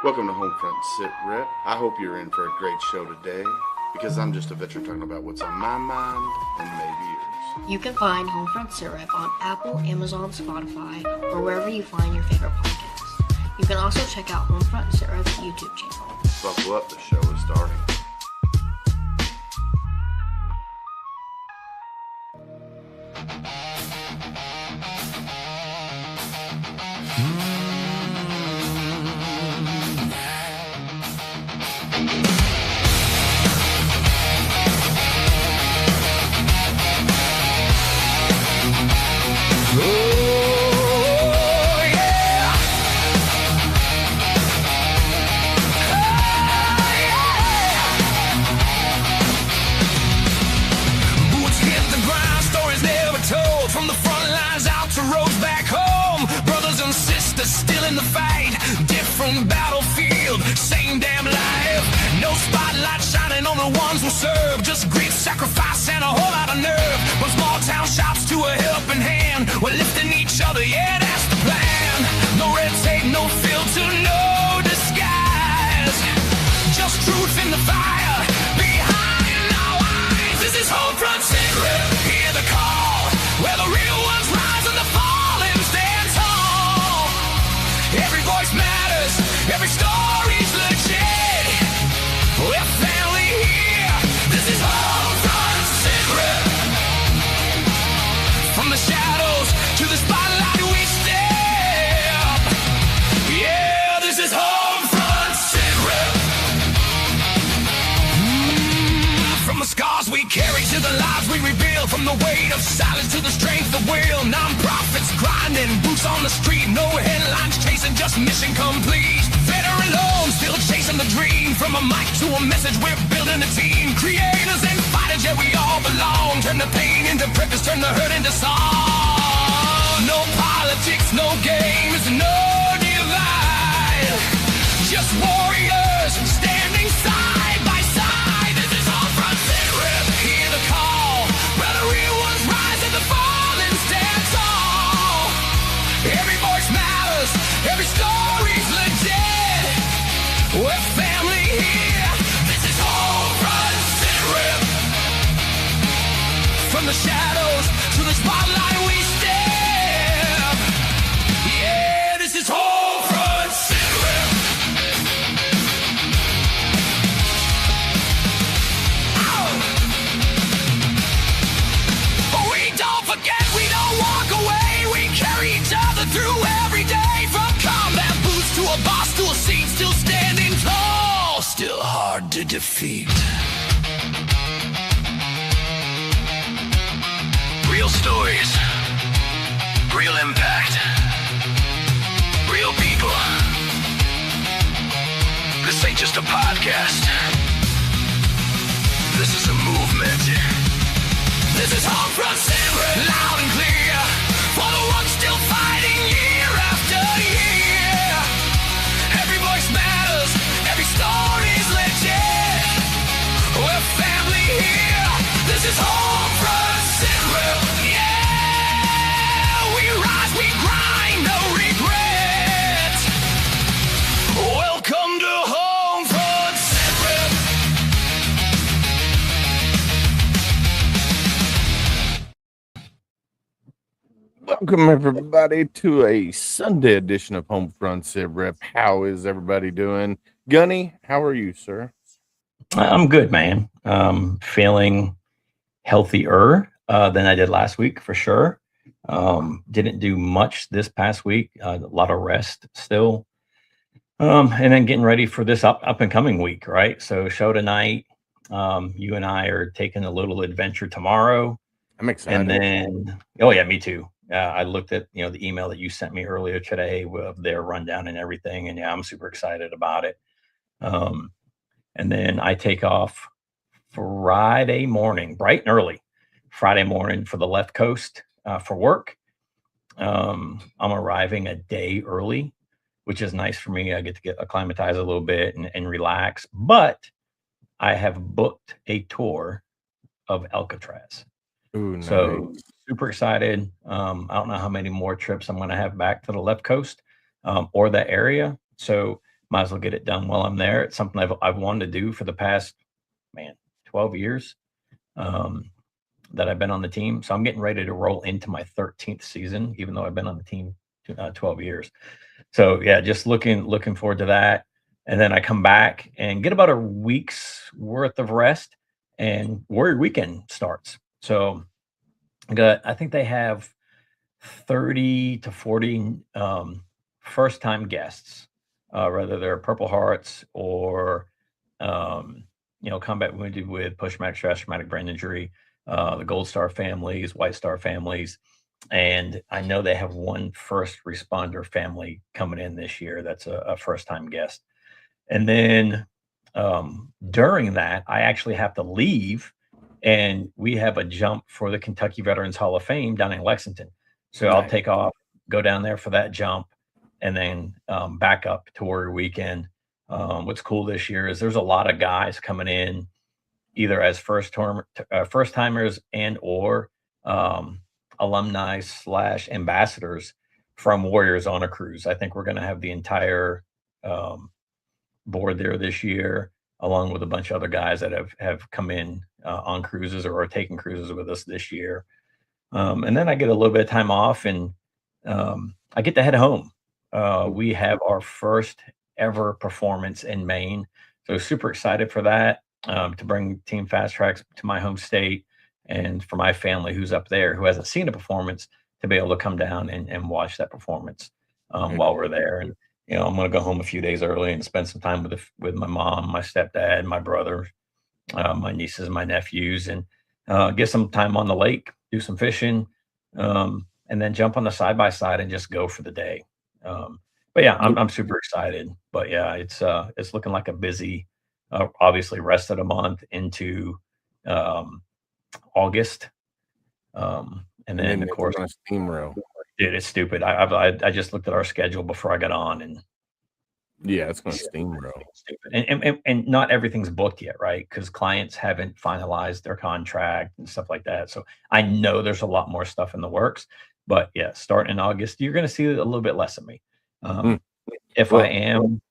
Welcome to HomeFront SitRep. I hope you're in for a great show today, because I'm just a veteran talking about what's on my mind and maybe yours. You can find HomeFront SitRep on Apple, Amazon, Spotify, or wherever you find your favorite podcasts. You can also check out HomeFront SitRep's YouTube channel. Buckle up, the show is starting. Just great sacrifice and a whole lot of nerve. From small town shops to a helping hand, we're lifting each other, yeah, that's the plan. No red tape, no filter, no disguise. Just truth in the fire behind our eyes. This is HomeFront SitRep. Hear the call, where the real ones rise and the fallen stand tall. Every voice matters, every story's legit. We're family here. This is HomeFront SitRep. From the shadows to the spotlight we step. Yeah, this is HomeFront SitRep. From the scars we carry to the lives we reveal, from the weight of silence to the strength of will. Non-profits grinding, boots on the street, no headlines chasing, just mission complete. Veteran alone, still chasing the dream. From a mic to a message, we're building a team. Creators and fighters, yeah, we all belong. Turn the pain into purpose, turn the hurt into song. No politics, no games, no divide. Just warriors standing side by side. This is HomeFront SitRep. Hear the call, where the real ones rise and the fallen stand tall. Every voice matters, every story's legit. We're family here. This is HomeFront SitRep. From the shadows to the spotlight we step. Yeah, this is HomeFront SitRep. We don't forget, we don't walk away. We carry each other through every day. From combat boots to a boss to a seat, still standing tall, still hard to defeat. Real stories, real impact, real people. This ain't just a podcast. This is a movement. This is HomeFront SitRep. Loud and clear, for the ones still fighting year after year. Every voice matters, every story's legit. We're family here. This is HomeFront SitRep. Yeah, we rise, we grind, no regret. Welcome to HomeFront SitRep. Welcome, everybody, to a Sunday edition of HomeFront SitRep. How is everybody doing? Gunny, how are you, sir? I'm good, man. Feeling healthier than I did last week, for sure. Didn't do much this past week. A lot of rest still. And then getting ready for this up and coming week, right? So show tonight. You and I are taking a little adventure tomorrow. I'm excited. And then, oh yeah, me too. I looked at, the email that you sent me earlier today with their rundown and everything. And yeah, I'm super excited about it. And then I take off Friday morning, bright and early, Friday morning for the left coast for work. I'm arriving a day early, which is nice for me. I get to get acclimatized a little bit and relax. But I have booked a tour of Alcatraz. Ooh, nice. So super excited. I don't know how many more trips I'm going to have back to the left coast or that area. So might as well get it done while I'm there. It's something I've wanted to do for the past 12 years that I've been on the team. So I'm getting ready to roll into my 13th season, even though I've been on the team 12 years. So yeah, just looking forward to that. And then I come back and get about a week's worth of rest, and Warrior Weekend starts. So I think they have 30 to 40 first time guests, whether they're Purple Hearts or combat wounded with post-traumatic stress, traumatic brain injury, the Gold Star families, White Star families. And I know they have one first responder family coming in this year that's a first time guest. And then during that, I actually have to leave, and we have a jump for the Kentucky Veterans Hall of Fame down in Lexington. So I'll take off, go down there for that jump, and then back up to Warrior Weekend. What's cool this year is there's a lot of guys coming in, either as first timers and or alumni / ambassadors from Warriors on a cruise. I think we're going to have the entire board there this year, along with a bunch of other guys that have come in on cruises or are taking cruises with us this year. And then I get a little bit of time off, and I get to head home. We have our first ever performance in Maine. So super excited for that, to bring Team Fast Tracks to my home state, and for my family who's up there who hasn't seen a performance to be able to come down and watch that performance while we're there. And I'm going to go home a few days early and spend some time with my mom, my stepdad, my brother, my nieces, and my nephews, and get some time on the lake, do some fishing, and then jump on the side-by-side and just go for the day. But yeah, I'm super excited. But yeah, it's looking like a busy, obviously rest of the month into August, and then of course steamroll. Dude, it's stupid. I just looked at our schedule before I got on, and yeah, it's going to steamroll. Stupid. And not everything's booked yet, right? Because clients haven't finalized their contract and stuff like that. So I know there's a lot more stuff in the works. But yeah, starting in August, you're going to see a little bit less of me. If I am,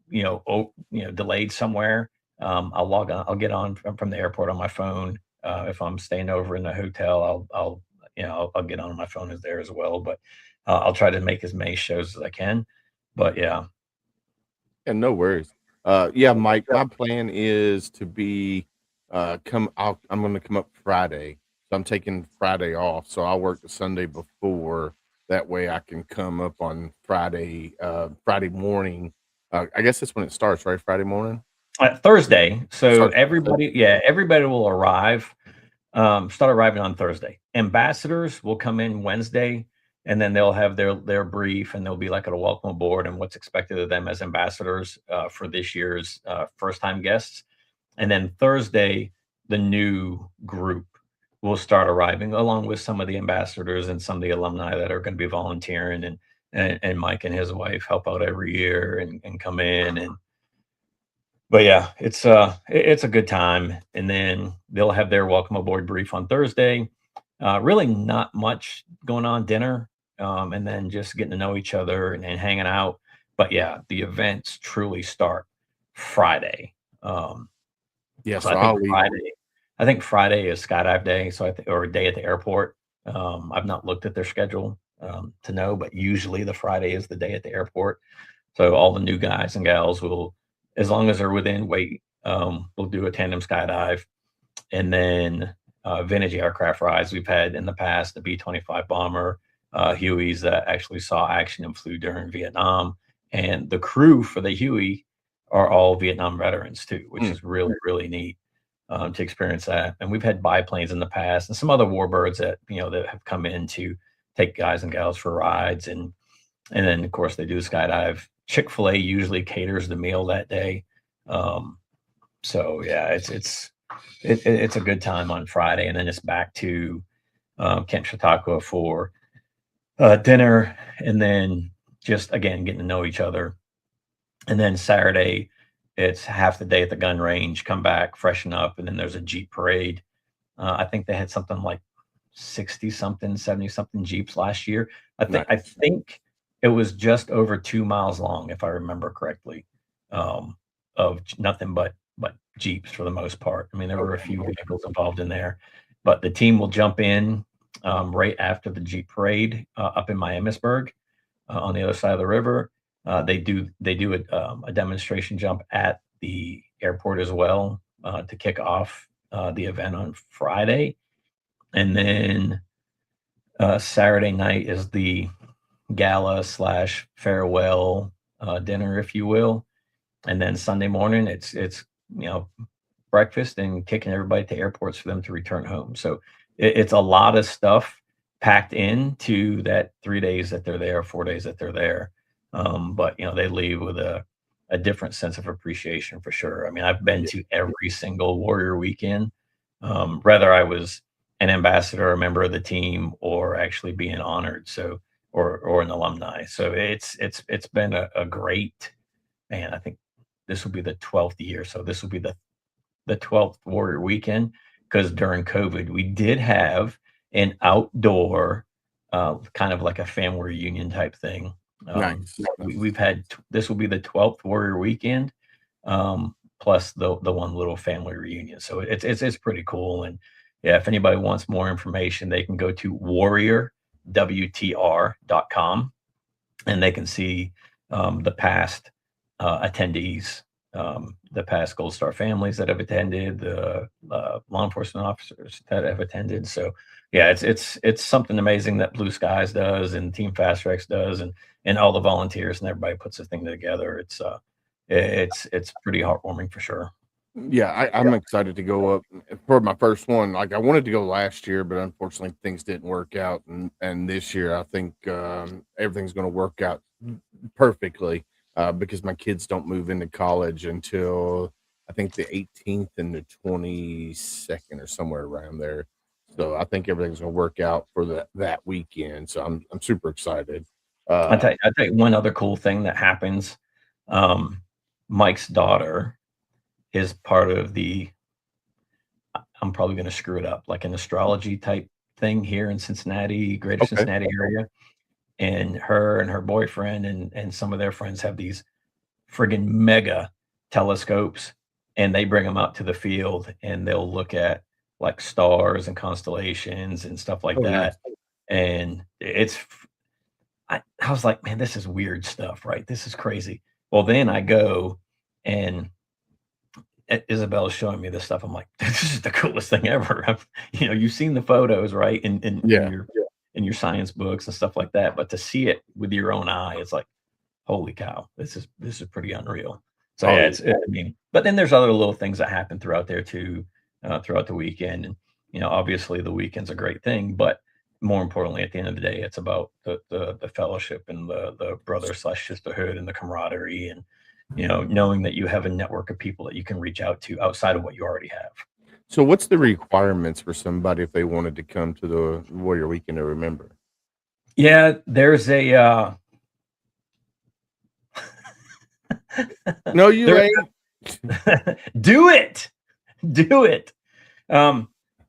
delayed somewhere, I'll log on. I'll get on from the airport on my phone. If I'm staying over in the hotel, I'll get on my phone there as well. But I'll try to make as many shows as I can. But yeah. And no worries. Yeah, Mike, my plan is to be I'm going to come up Friday. So I'm taking Friday off. So I'll work the Sunday before. That way I can come up on Friday morning. I guess that's when it starts, right? Friday morning? Thursday. So everybody will arrive, start arriving on Thursday. Ambassadors will come in Wednesday, and then they'll have their brief, and they'll be like at a welcome aboard and what's expected of them as ambassadors for this year's first-time guests. And then Thursday, the new group will start arriving, along with some of the ambassadors and some of the alumni that are going to be volunteering, and Mike and his wife help out every year and come in. But yeah, it's a good time. And then they'll have their welcome aboard brief on Thursday. Really not much going on, dinner, and then just getting to know each other and hanging out. But yeah, the events truly start Friday. Yes, so I think Friday is skydive day, or a day at the airport. I've not looked at their schedule to know, but usually the Friday is the day at the airport. So all the new guys and gals will, as long as they're within weight, we'll do a tandem skydive, and then vintage aircraft rides. We've had in the past the B-25 bomber, Hueys that actually saw action and flew during Vietnam, and the crew for the Huey are all Vietnam veterans too, which is really, really neat. To experience that. And we've had biplanes in the past, and some other warbirds that that have come in to take guys and gals for rides, and then of course they do the skydive. Chick-fil-A usually caters the meal that day. So yeah, it's a good time on Friday, and then it's back to Camp Chautauqua for dinner, and then just again getting to know each other. And then Saturday, it's half the day at the gun range, come back, freshen up, and then there's a Jeep parade. I think they had something like 60-something, 70-something Jeeps last year. I think it was just over 2 miles long, if I remember correctly. of nothing but Jeeps for the most part. I mean, there were a few vehicles involved in there, but the team will jump in right after the Jeep parade up in Miamisburg on the other side of the river. They do a demonstration jump at the airport as well to kick off the event on Friday, and then Saturday night is the gala / farewell dinner, if you will, and then Sunday morning it's breakfast and kicking everybody to airports for them to return home. So it's a lot of stuff packed into that 3 days that they're there, 4 days that they're there. But they leave with a different sense of appreciation for sure. I mean, I've been to every single Warrior weekend, whether I was an ambassador, a member of the team, or actually being honored. So, or an alumni. So it's been a great, man. I think this will be the 12th year. So this will be the 12th Warrior weekend, because during COVID, we did have an outdoor kind of like a family reunion type thing. Nice. We've had, this will be the 12th Warrior weekend, plus the one little family reunion. So it's pretty cool. And yeah, if anybody wants more information, they can go to warriorwtr.com and they can see the past attendees, the past Gold Star families that have attended, the law enforcement officers that have attended. So yeah, it's something amazing that Blue Skies does and Team Fast Tracks does, and all the volunteers and everybody puts this thing together. It's pretty heartwarming for sure. Yeah, I'm excited to go up for my first one. Like, I wanted to go last year, but unfortunately things didn't work out. And this year, I think everything's going to work out perfectly because my kids don't move into college until I think the 18th and the 22nd or somewhere around there. So I think everything's going to work out for that weekend. So I'm super excited. I'll tell you one other cool thing that happens. Mike's daughter is part of I'm probably going to screw it up, like an astrology type thing here in Cincinnati, greater Cincinnati area. And her and her boyfriend and some of their friends have these friggin' mega telescopes, and they bring them out to the field and they'll look at like stars and constellations and stuff like that. And I was like, man, this is weird stuff, right? This is crazy. Well, then I go and Isabella's showing me this stuff. I'm like, this is the coolest thing ever. You've seen the photos, right? In your science books and stuff like that. But to see it with your own eye, it's like, holy cow, this is pretty unreal. So but then there's other little things that happen throughout there too, throughout the weekend. And, obviously the weekend's a great thing, but more importantly, at the end of the day, it's about the fellowship and the brother / sisterhood and the camaraderie, and knowing that you have a network of people that you can reach out to outside of what you already have. So what's the requirements for somebody if they wanted to come to the Warrior Weekend to remember? Yeah, there's a no, you ain't. Do it.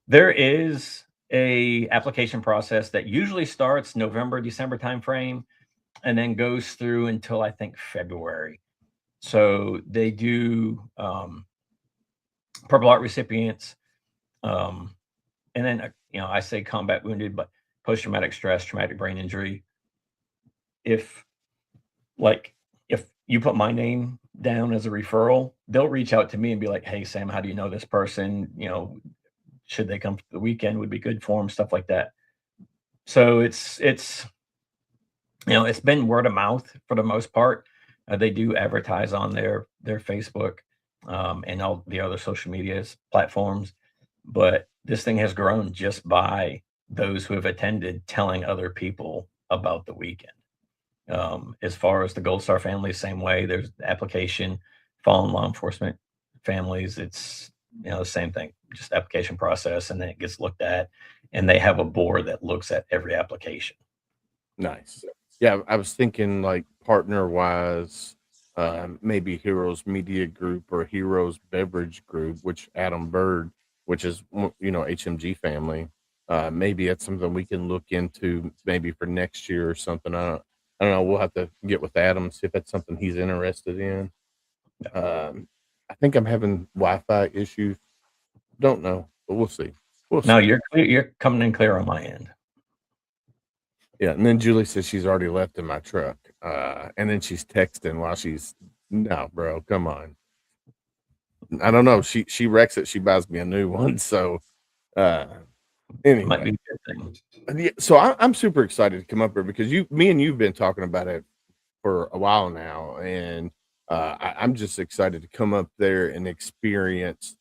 There is a application process that usually starts November, December timeframe, and then goes through until I think February. So they do Purple Heart recipients, and then I say combat wounded, but post-traumatic stress, traumatic brain injury. If you put my name down as a referral, they'll reach out to me and be like, "Hey, Sam, how do you know this person? Should they come to the weekend? Would be good for them," stuff like that. So it's been word of mouth for the most part. They do advertise on their Facebook and all the other social media platforms, but this thing has grown just by those who have attended telling other people about the weekend. As far as the Gold Star families, same way. There's the application, fallen law enforcement families. It's the same thing, just application process, and then it gets looked at, and they have a board that looks at every application. Nice. Yeah, I was thinking like partner wise, maybe Heroes Media Group or Heroes Beverage Group, which Adam Bird, which is HMG family. Maybe that's something we can look into maybe for next year or something. I don't know. We'll have to get with Adam, see if that's something he's interested in. I think I'm having Wi-Fi issues. Don't know, but we'll see. No, you're clear. You're coming in clear on my end. Yeah, and then Julie says she's already left in my truck. And then she's texting while she's no, bro, come on. I don't know. She wrecks it. She buys me a new one. So anyway, Might be a good thing. yeah, so I'm super excited to come up here because me and you've been talking about it for a while now, and I'm just excited to come up there and experience.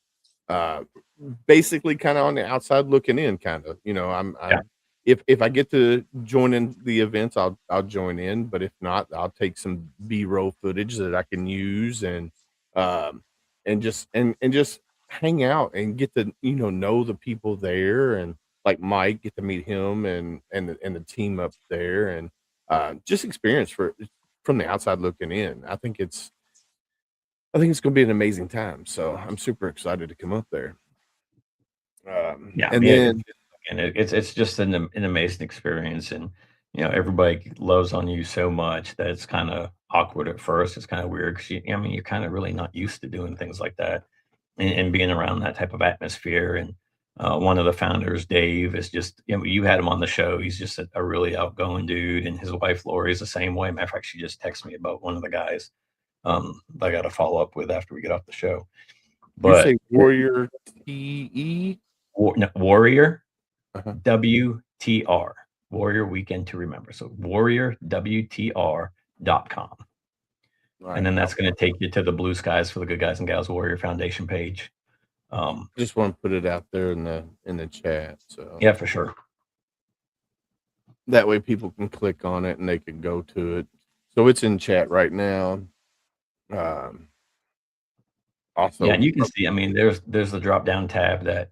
Basically, kind of on the outside looking in, kind of. I'm if I get to join in the events, I'll join in. But if not, I'll take some B-roll footage that I can use and just hang out and get to know the people there, and like Mike, get to meet him and the team up there, and just experience from the outside looking in. I think it's going to be an amazing time. So I'm super excited to come up there. And it's just an amazing experience, and everybody loves on you so much that it's kind of awkward at first. It's kind of weird because you're kind of really not used to doing things like that and being around that type of atmosphere. And one of the founders, Dave, is just you had him on the show. He's just a really outgoing dude, and his wife Lori is the same way. Matter of fact, she just texted me about one of the guys that I got to follow up with after we get off the show. But you say Warrior TE? Warrior WTR, Warrior Weekend to Remember. So warriorwtr.com. Right. And then that's going to take you to the Blue Skies for the Good Guys and Gals Warrior Foundation page. Just want to put it out there in the chat. So yeah, for sure. That way people can click on it and they can go to it. So it's in chat right now. Also, yeah, and you can see, there's the drop down tab that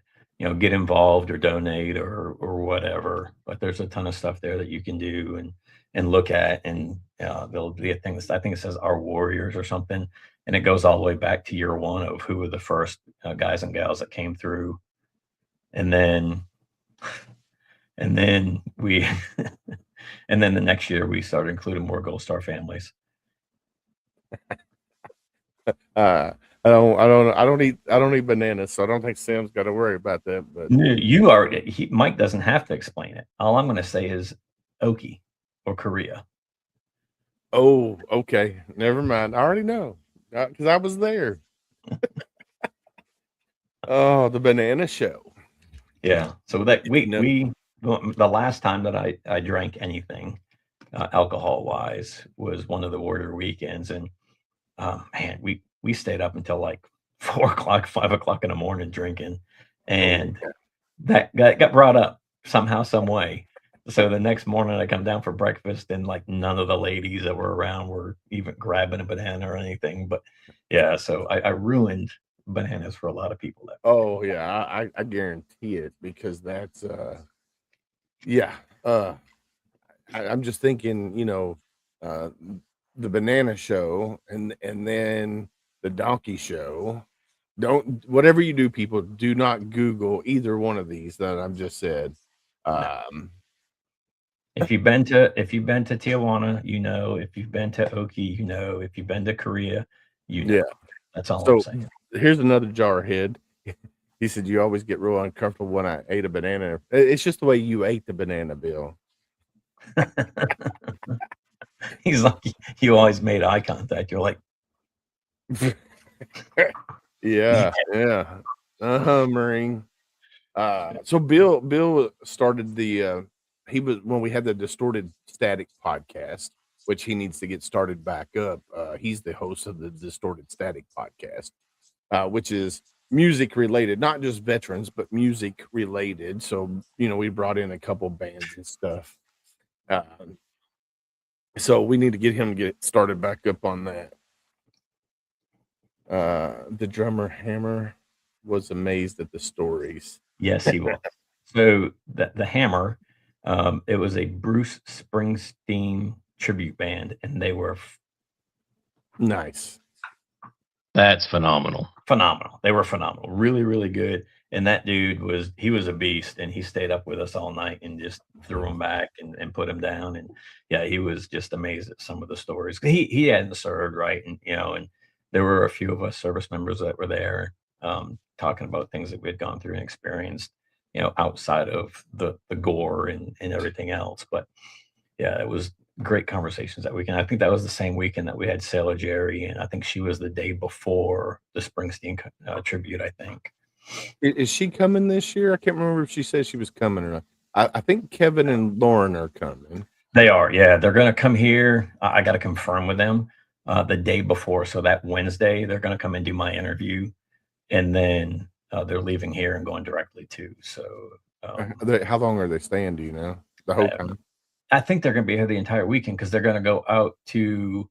get involved or donate or whatever, but there's a ton of stuff there that you can do and look at, and there'll be a thing that I think it says Our Warriors or something, and it goes all the way back to year one of who were the first guys and gals that came through, and then we and then the next year we started including more Gold Star families. I don't eat bananas, so I don't think Sam's got to worry about that. But Mike doesn't have to explain it. All I'm going to say is Okie or Korea. Oh, okay. Never mind. I already know because I was there. Oh, the banana show. Yeah. So that we the last time that I drank anything alcohol wise was one of the Warrior weekends, and man, we stayed up until like 4 o'clock, 5 o'clock in the morning drinking, and that got brought up somehow, some way. So the next morning I come down for breakfast, and like none of the ladies that were around were even grabbing a banana or anything. But yeah, so I ruined bananas for a lot of people. Oh yeah, I guarantee it, because that's I'm just thinking, the banana show and then the donkey show. Don't, whatever you do, people, do not Google either one of these that I've just said. If you've been to Tijuana, if you've been to Okie, if you've been to Korea, Yeah, that's all so I'm saying. Here's another jarhead. He said, you always get real uncomfortable when I ate a banana. It's just the way you ate the banana, Bill. He's like, you always made eye contact. You're like, yeah. Marine. So Bill started when we had the Distorted Static podcast, which he needs to get started back up. He's the host of the Distorted Static podcast, which is music related, not just veterans, but music related. So, we brought in a couple bands and stuff. So we need to get him started back up on that. The drummer Hammer was amazed at the stories. Yes, he was. So the Hammer, it was a Bruce Springsteen tribute band, and they were nice. That's phenomenal. They were phenomenal. Really, really good. And that dude was a beast, and he stayed up with us all night and just threw him back and put him down. And yeah, he was just amazed at some of the stories. He hadn't served, right? And there were a few of us service members that were there, talking about things that we had gone through and experienced, outside of the gore and everything else. But yeah, it was great conversations that weekend. I think that was the same weekend that we had Sailor Jerry, and I think she was the day before the Springsteen tribute, I think. Is she coming this year? I can't remember if she said she was coming or not. I think Kevin and Lauren are coming. They are, yeah. They're going to come here. I got to confirm with them the day before. So that Wednesday, they're going to come and do my interview, and then they're leaving here and going directly to. So How long are they staying? Do you know? The whole time? I think they're going to be here the entire weekend because they're going to go out to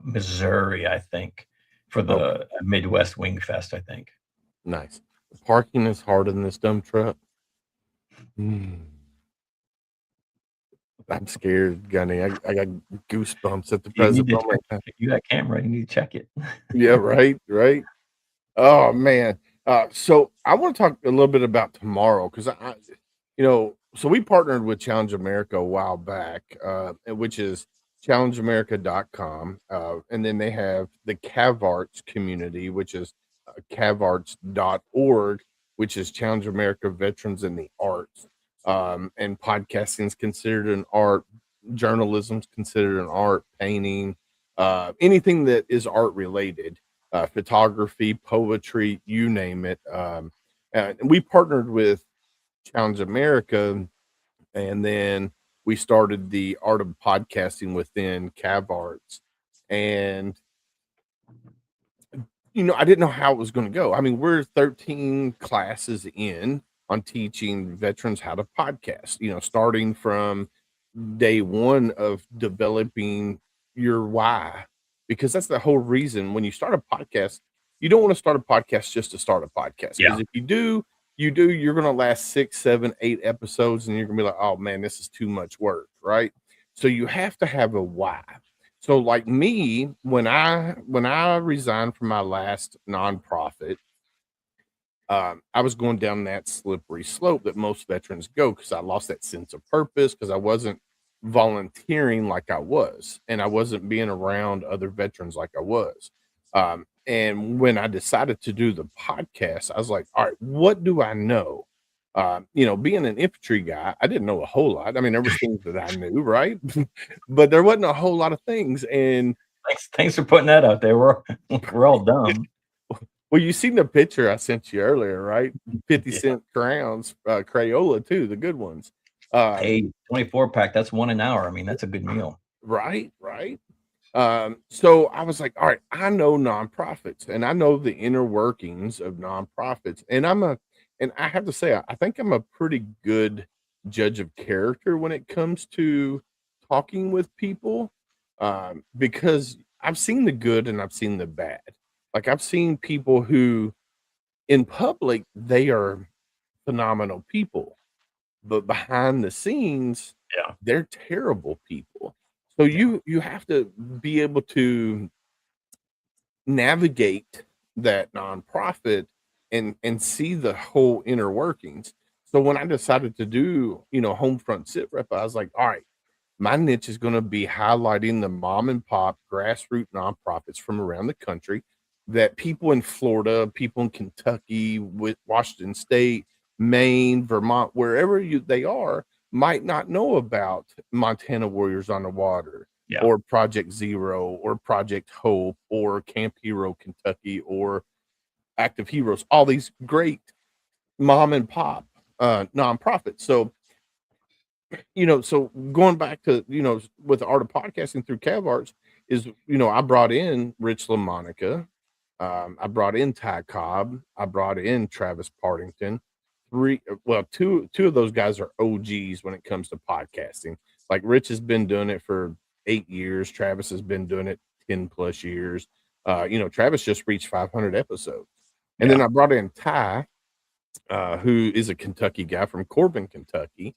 Missouri, I think, for the Midwest Wing Fest, I think. Nice. Parking is hard in this dumb truck. I'm scared, Gunny. I got goosebumps at the present moment. You got camera, you need to check it. Yeah, right. Oh man. So I want to talk a little bit about tomorrow because so we partnered with Challenge America a while back, which is challengeamerica.com. And then they have the CavArts community, which is cavarts.org, which is Challenge America Veterans in the Arts. And podcasting is considered an art, journalism's considered an art, painting, anything that is art related, photography, poetry, you name it. And we partnered with Challenge America, and then we started the art of podcasting within CavArts. And I didn't know how it was going to go. I mean, we're 13 classes in on teaching veterans how to podcast, starting from day one of developing your why, because that's the whole reason when you start a podcast, you don't want to start a podcast just to start a podcast. Because if you do, you're going to last 6, 7, 8 episodes and you're going to be like, oh man, this is too much work. Right. So you have to have a why. So like me, when I resigned from my last nonprofit, I was going down that slippery slope that most veterans go because I lost that sense of purpose because I wasn't volunteering like I was, and I wasn't being around other veterans like I was. And when I decided to do the podcast, I was like, all right, what do I know? Being an infantry guy, I didn't know a whole lot. I mean, there was things that I knew, right? But there wasn't a whole lot of things. And thanks for putting that out there. We're all dumb. Well, you seen the picture I sent you earlier, right? 50-cent crowns, Crayola too, the good ones. Hey, 24-pack, that's one an hour. I mean, that's a good meal. Right. So I was like, all right, I know nonprofits and I know the inner workings of nonprofits. And I have to say, I think I'm a pretty good judge of character when it comes to talking with people, because I've seen the good and I've seen the bad. Like I've seen people who in public, they are phenomenal people, but behind the scenes, they're terrible people. So you have to be able to navigate that nonprofit and see the whole inner workings. So when I decided to do, HomeFront SitRep, I was like, all right, my niche is going to be highlighting the mom and pop grassroots nonprofits from around the country that people in Florida, people in Kentucky, with Washington State, Maine, Vermont, wherever they are, might not know about Montana Warriors on the Water, or Project Zero, or Project Hope, or Camp Hero Kentucky, or Active Heroes, all these great mom and pop nonprofits. So, so going back to, with the art of podcasting through CavArts is, I brought in Rich LaMonica, I brought in Ty Cobb, I brought in Travis Partington. Two of those guys are OGs when it comes to podcasting. Like Rich has been doing it for 8 years. Travis has been doing it 10 plus years. Travis just reached 500 episodes. And then I brought in Ty, who is a Kentucky guy from Corbin, Kentucky.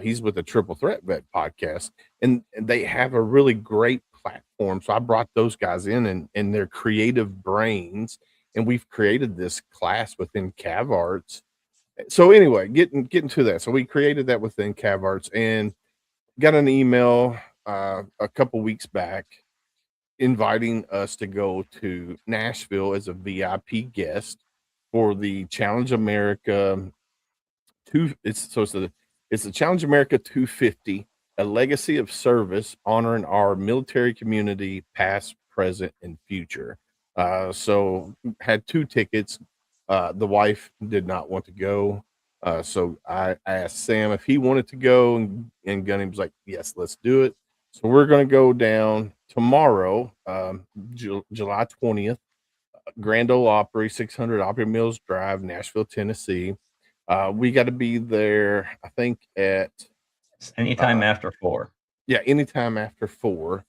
He's with the Triple Threat Vet podcast, and they have a really great platform. So I brought those guys in and their creative brains, and we've created this class within CavArts. So anyway, getting to that. So we created that within CavArts and got an email a couple weeks back inviting us to go to Nashville as a VIP guest for the Challenge America it's the Challenge America 250, a legacy of service honoring our military community, past, present, and future. So had 2 tickets. The wife did not want to go. So I asked Sam if he wanted to go, and Gunny was like, yes, let's do it. So we're going to go down tomorrow, July 20th, Grand Ole Opry, 600 Opry Mills Drive, Nashville, Tennessee. We got to be there, I think, at Anytime after 4. yeah, anytime after 4.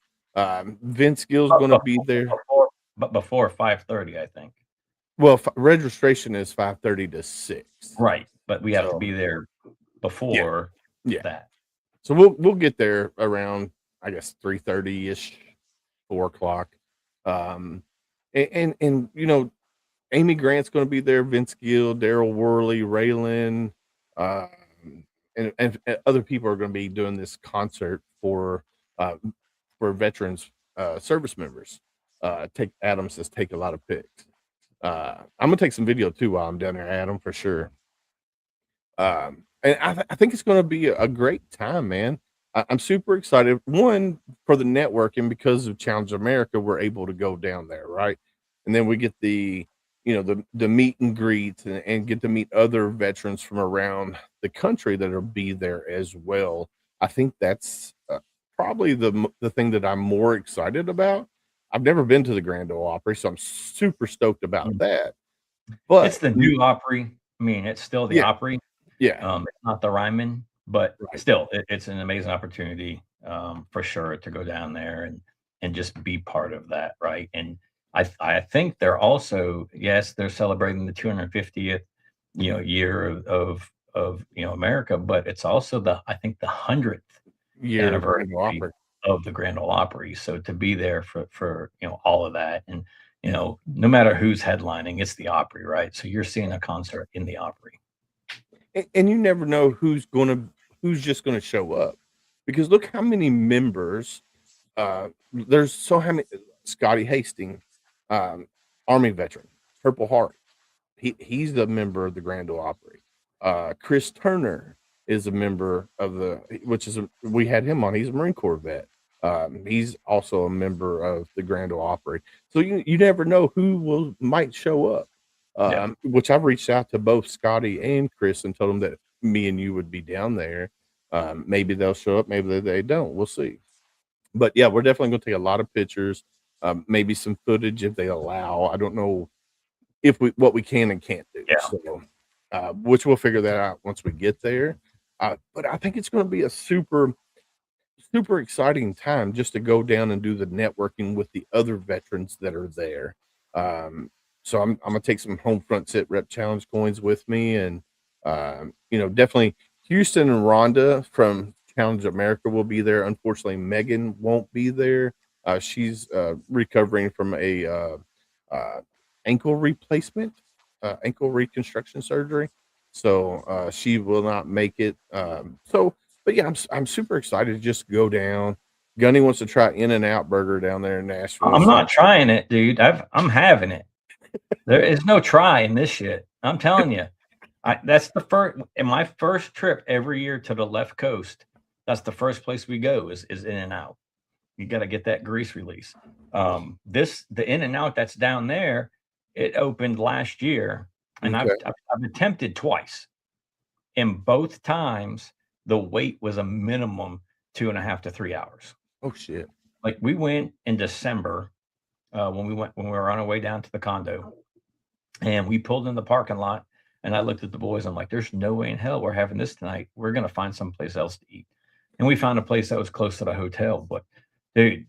Vince Gill's going to be there. Before 5:30, I think. Well, registration is 5:30 to 6. Right, but we have to be there before that. So we'll get there around, I guess, 3:30 ish, 4 o'clock. And you know, Amy Grant's going to be there, Vince Gill, Daryl Worley, Raylan, and other people are going to be doing this concert for veterans, service members. Adam says take a lot of pics. I'm gonna take some video too while I'm down there, Adam, for sure. And I think it's going to be a great time, man. I'm super excited. One, for the networking, because of Challenge America, we're able to go down there, right? And then we get the meet and greet and get to meet other veterans from around the country that'll be there as well. I think that's probably the thing that I'm more excited about. I've never been to the Grand Ole Opry, so I'm super stoked about that. But it's the new Opry. I mean, it's still the Opry. Yeah. It's not the Ryman, but still, it's an amazing opportunity for sure to go down there and just be part of that, right? And I think they're also, yes, they're celebrating the 250th year of America, but it's also I think the 100th year anniversary of the Grand Ole Opry. So to be there for all of that, and no matter who's headlining, it's the Opry, right? So you're seeing a concert in the Opry. And you never know who's just gonna show up, because look how many members. There's so many. Scotty Hastings, Army veteran, Purple Heart. He's a member of the Grand Ole Opry. Chris Turner is a member of we had him on. He's a Marine Corps vet. He's also a member of the Grand Ole Opry. So you never know who might show up. Which I've reached out to both Scotty and Chris and told them that me and you would be down there. Maybe they'll show up, maybe they don't. We'll see. But yeah, we're definitely going to take a lot of pictures, maybe some footage if they allow. I don't know what we can and can't do. So, which we'll figure that out once we get there. But I think it's going to be a super, super exciting time just to go down and do the networking with the other veterans that are there. So I'm going to take some HomeFront SitRep Challenge coins with me, and definitely Houston and Rhonda from Challenge America will be there. Unfortunately, Megan won't be there. She's recovering from a ankle replacement, ankle reconstruction surgery, so she will not make it. But yeah, I'm super excited to just go down. Gunny wants to try In-N-Out Burger down there in Nashville. I'm not trying it, dude. I'm having it. There is no try in this shit. I'm telling you. That's the first in my first trip every year to the left coast. That's the first place we go is In-N-Out. You got to get that grease release. The In-N-Out that's down there, it opened last year, and I've attempted twice. And both times the wait was a minimum 2.5 to 3 hours. Oh shit! Like we went in December. When we were on our way down to the condo, and we pulled in the parking lot, and I looked at the boys. I'm like, there's no way in hell we're having this tonight. We're going to find someplace else to eat. And we found a place that was close to the hotel. But dude,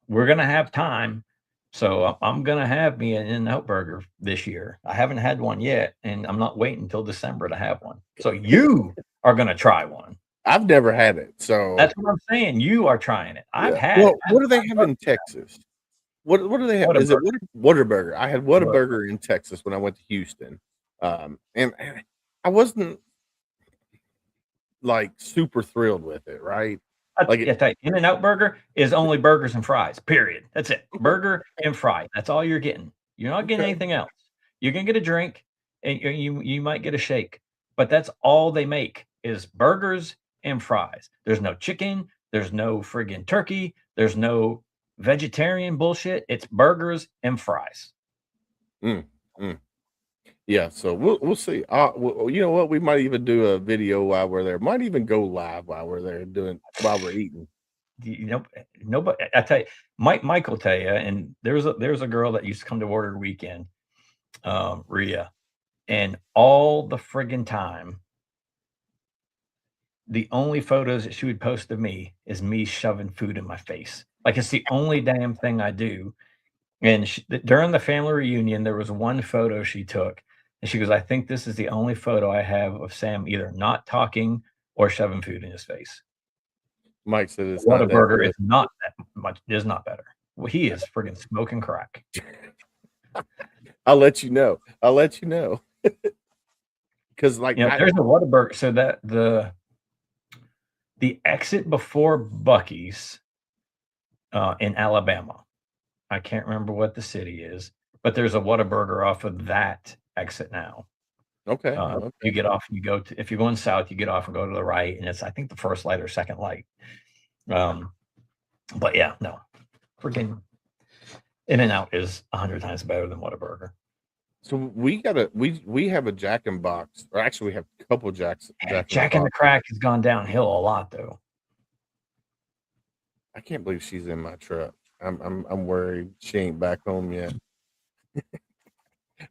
we're going to have time. So I'm going to have me an In-N-Out burger this year. I haven't had one yet, and I'm not waiting until December to have one. So you are going to try one. I've never had it. So that's what I'm saying. You are trying it. I've had it. What do they have in Texas? What do they have? Is it Whataburger? I had Whataburger in Texas when I went to Houston. And I wasn't like super thrilled with it, right? Like Yeah, tell you, In-N-Out Burger is only burgers and fries. Period. That's it. Burger and fry. That's all you're getting. You're not getting anything else. You're gonna get a drink, and you might get a shake, but that's all they make is burgers and fries. There's no chicken. There's no friggin' turkey. There's no vegetarian bullshit. It's burgers and fries. Yeah, so we'll see. You know what? We might even do a video while we're there. Might even go live while we're there while we're eating. You know, nobody. I tell you, Mike will tell you. And there's a girl that used to come to Order Weekend, Rhea, and all the friggin' time, the only photos that she would post of me is me shoving food in my face. Like it's the only damn thing I do. And during the family reunion, there was one photo she took, and she goes, "I think this is the only photo I have of Sam either not talking or shoving food in his face." Mike said it's not that Whataburger good. is not that much. Is not better. Well, he is friggin' smoking crack. I'll let you know. Because like You know, there's a Whataburger. So that the exit before Buc-ee's in Alabama. I can't remember what the city is, but there's a Whataburger off of that exit now. okay. You get off, if you're going south, you get off and go to the right, and it's I think the first light or second light. But yeah, no, freaking In-N-Out is 100 times better than Whataburger. So we have a Jack in Box, or actually we have a couple Jack in the Crack has gone downhill a lot though. I can't believe she's in my truck. I'm worried she ain't back home yet.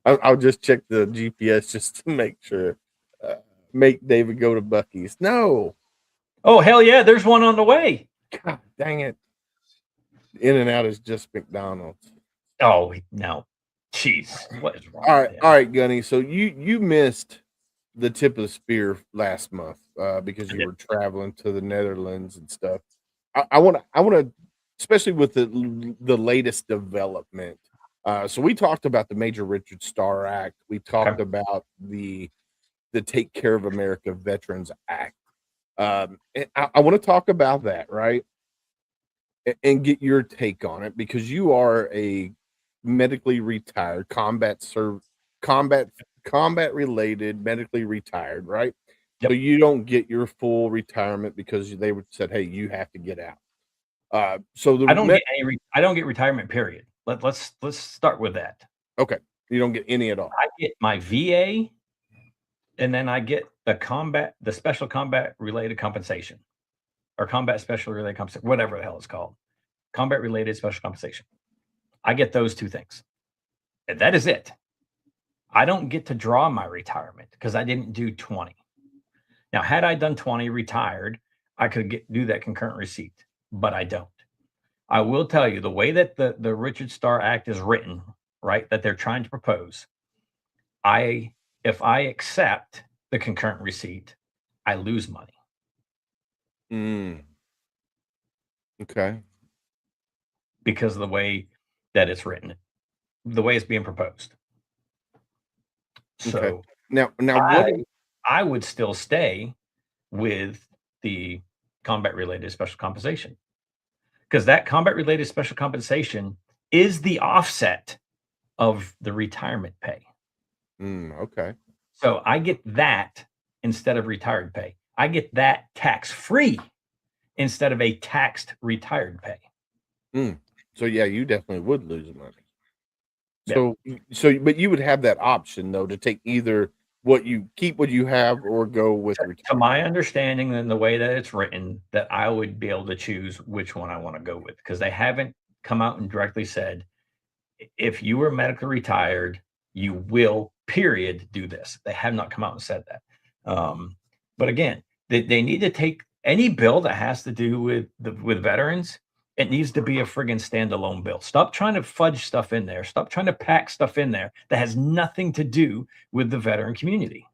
I'll just check the GPS just to make sure. Make David go to Buc-ee's. No. Oh hell yeah, there's one on the way. God dang it. In-N-Out is just McDonald's. Oh no. Jeez. What is wrong? All right, Gunny. So you missed the tip of the spear last month because you were traveling to the Netherlands and stuff. I want to, especially with the latest development. So we talked about the Major Richard Starr Act. We talked about the Take Care of America Veterans Act. And I want to talk about that, right? And get your take on it, because you are a medically retired combat related medically retired, right? Yep. So you don't get your full retirement because they said, hey, you have to get out. So I don't get retirement, period. Let's start with that. Okay. You don't get any at all. I get my VA, and then I get the special combat related compensation, or combat special related compensation, whatever the hell it's called. Combat related special compensation. I get those two things. And that is it. I don't get to draw my retirement because I didn't do 20. Now, had I done 20, retired, I could do that concurrent receipt, but I don't. I will tell you the way that the Richard Starr Act is written, right, that they're trying to propose, if I accept the concurrent receipt, I lose money. Okay. Because of the way that it's written, the way it's being proposed. So okay. Now I would still stay with the combat related special compensation, because that combat related special compensation is the offset of the retirement pay. Okay. So I get that instead of retired pay. I get that tax free instead of a taxed retired pay. So yeah, you definitely would lose money. So but you would have that option though to take either what you have or go with retirement. To my understanding, and the way that it's written, that I would be able to choose which one I want to go with, because they haven't come out and directly said, if you were medically retired, you will, period, do this. They have not come out and said that. But again, they need to take any bill that has to do with veterans. It needs to be a friggin' standalone bill. Stop trying to fudge stuff in there. Stop trying to pack stuff in there that has nothing to do with the veteran community.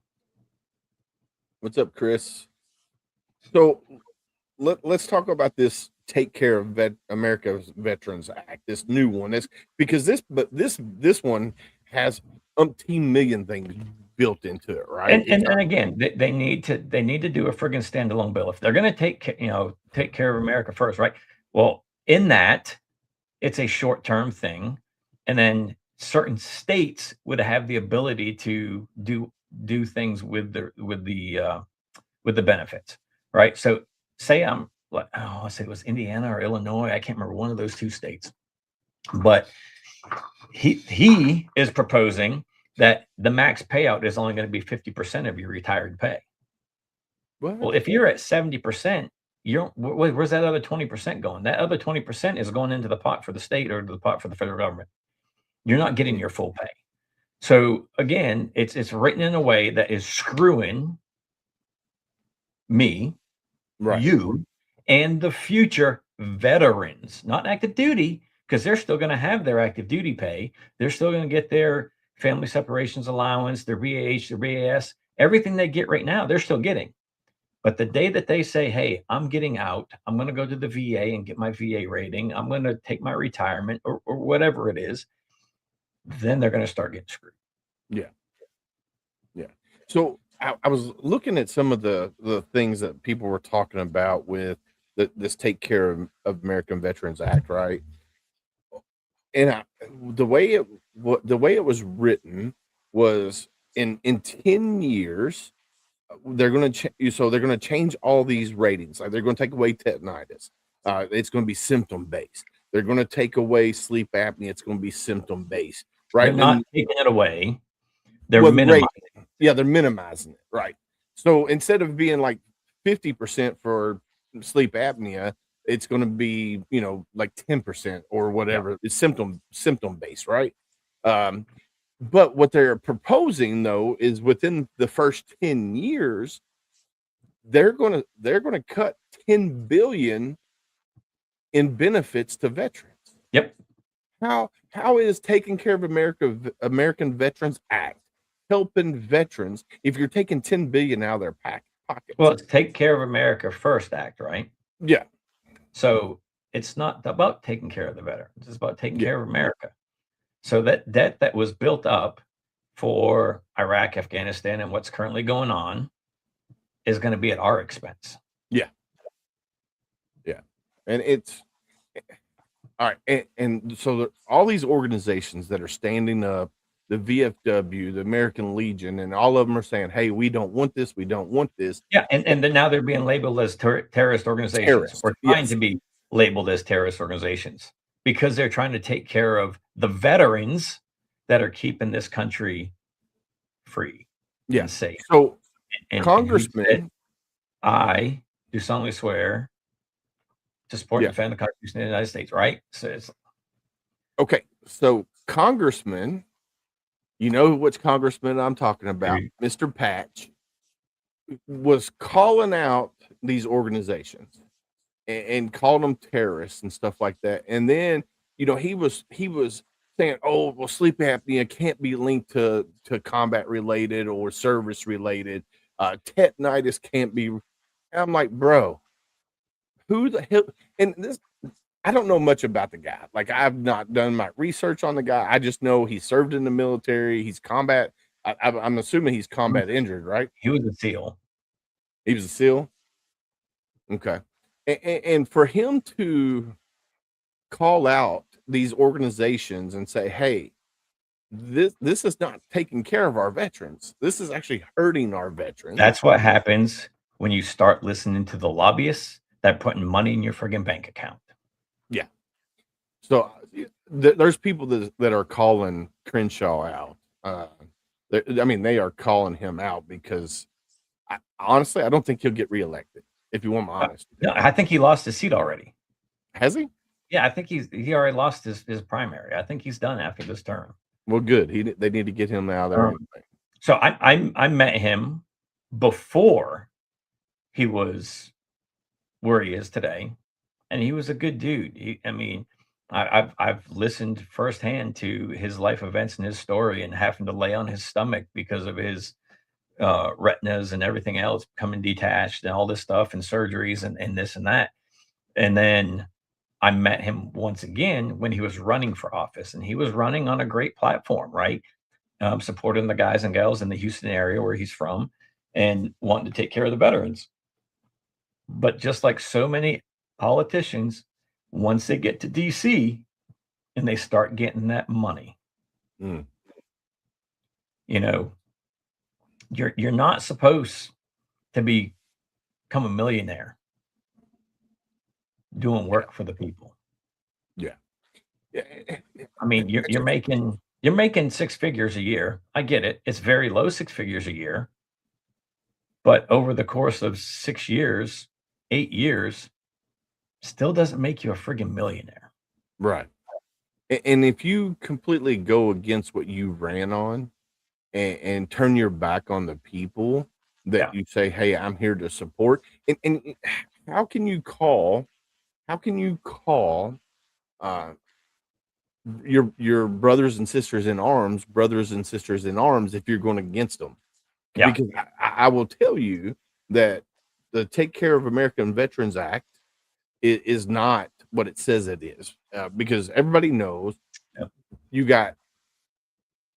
What's up, Chris? So let's talk about this Take Care of America's Veterans Act, this new one. Because this one has umpteen million things built into it, right? And again, they need to do a friggin' standalone bill if they're going to take care of America first, right? Well, in that, it's a short-term thing, and then certain states would have the ability to do things with the benefits, right? So say I'm like, I say it was Indiana or Illinois, I can't remember, one of those two states, but he is proposing that the max payout is only going to be 50% of your retired pay. Well, if you're at 70%, where's that other 20% going? That other 20% is going into the pot for the state or the pot for the federal government. You're not getting your full pay. So again, it's written in a way that is screwing me, Right. you, and the future veterans, not active duty, because they're still going to have their active duty pay. They're still going to get their family separations allowance, their VAH, their VAS, everything they get right now, they're still getting. But the day that they say, hey, I'm getting out, I'm going to go to the VA and get my VA rating, I'm going to take my retirement or whatever it is, then they're going to start getting screwed. Yeah. Yeah. So I was looking at some of the things that people were talking about with this Take Care of American Veterans Act, right? And the way it was written was in 10 years, they're going to change all these ratings. Like they're going to take away tetanitis. It's going to be symptom based. They're going to take away sleep apnea. It's going to be symptom based, right? They're not taking it away. They're minimizing it. Yeah, they're minimizing it, right? So instead of being like 50% for sleep apnea, it's going to be, like 10% or whatever. Yeah. It's symptom based, right? But what they're proposing though is within the first 10 years, they're going to cut $10 billion in benefits to veterans. Yep. How is Taking Care of American Veterans Act helping veterans if you're taking $10 billion out of their pockets? Well, it's Take Care of America First Act, right? Yeah. So it's not about taking care of the veterans. It's about taking care of America. So that debt that was built up for Iraq, Afghanistan, and what's currently going on is going to be at our expense. Yeah. Yeah. And it's all right. And so all these organizations that are standing up, the VFW, the American Legion, and all of them are saying, hey, we don't want this. We don't want this. Yeah. And then now they're being labeled as terrorist organizations. Or trying to be labeled as terrorist organizations because they're trying to take care of the veterans that are keeping this country free and safe. So Congressman, I do solemnly swear to support and defend the Constitution of the United States, right? So it's okay. So Congressman, you know which Congressman I'm talking about, Mr. Patch, was calling out these organizations and called them terrorists and stuff like that. And then, he was saying, oh, well, sleep apnea can't be linked to combat related or service related. Tetanitis can't be. I'm like, bro, who the hell? And this, I don't know much about the guy. Like, I've not done my research on the guy. I just know he served in the military. He's combat. I'm assuming he's combat injured, right? He was a SEAL. He was a SEAL. Okay. And for him to call out these organizations and say, hey, this is not taking care of our veterans. This is actually hurting our veterans. That's what happens when you start listening to the lobbyists that are putting money in your friggin' bank account. Yeah. So there's people that are calling Crenshaw out. They are calling him out because honestly, I don't think he'll get reelected. If you want my honest. No, I think he lost his seat already. Has he? Yeah, I think he already lost his primary. I think he's done after this term. Well, good. They need to get him out of there. Anyway. So I met him before he was where he is today, and he was a good dude. I've listened firsthand to his life events and his story, and having to lay on his stomach because of his retinas and everything else coming detached and all this stuff and surgeries and this and that. And then I met him once again when he was running for office, and he was running on a great platform, right? supporting the guys and gals in the Houston area where he's from and wanting to take care of the veterans. But just like so many politicians, once they get to DC and they start getting that money, Mm. you know, you're not supposed to become a millionaire doing work for the people. Yeah. I mean, you're making six figures a year. I get it. It's very low six figures a year. But over the course of 6 years, 8 years, still doesn't make you a friggin' millionaire. Right. And if you completely go against what you ran on and turn your back on the people that you say, hey, I'm here to support. And how can you call your brothers and sisters in arms if you're going against them? Yeah. Because I will tell you that the Take Care of American Veterans Act is not what it says it is, because everybody knows you got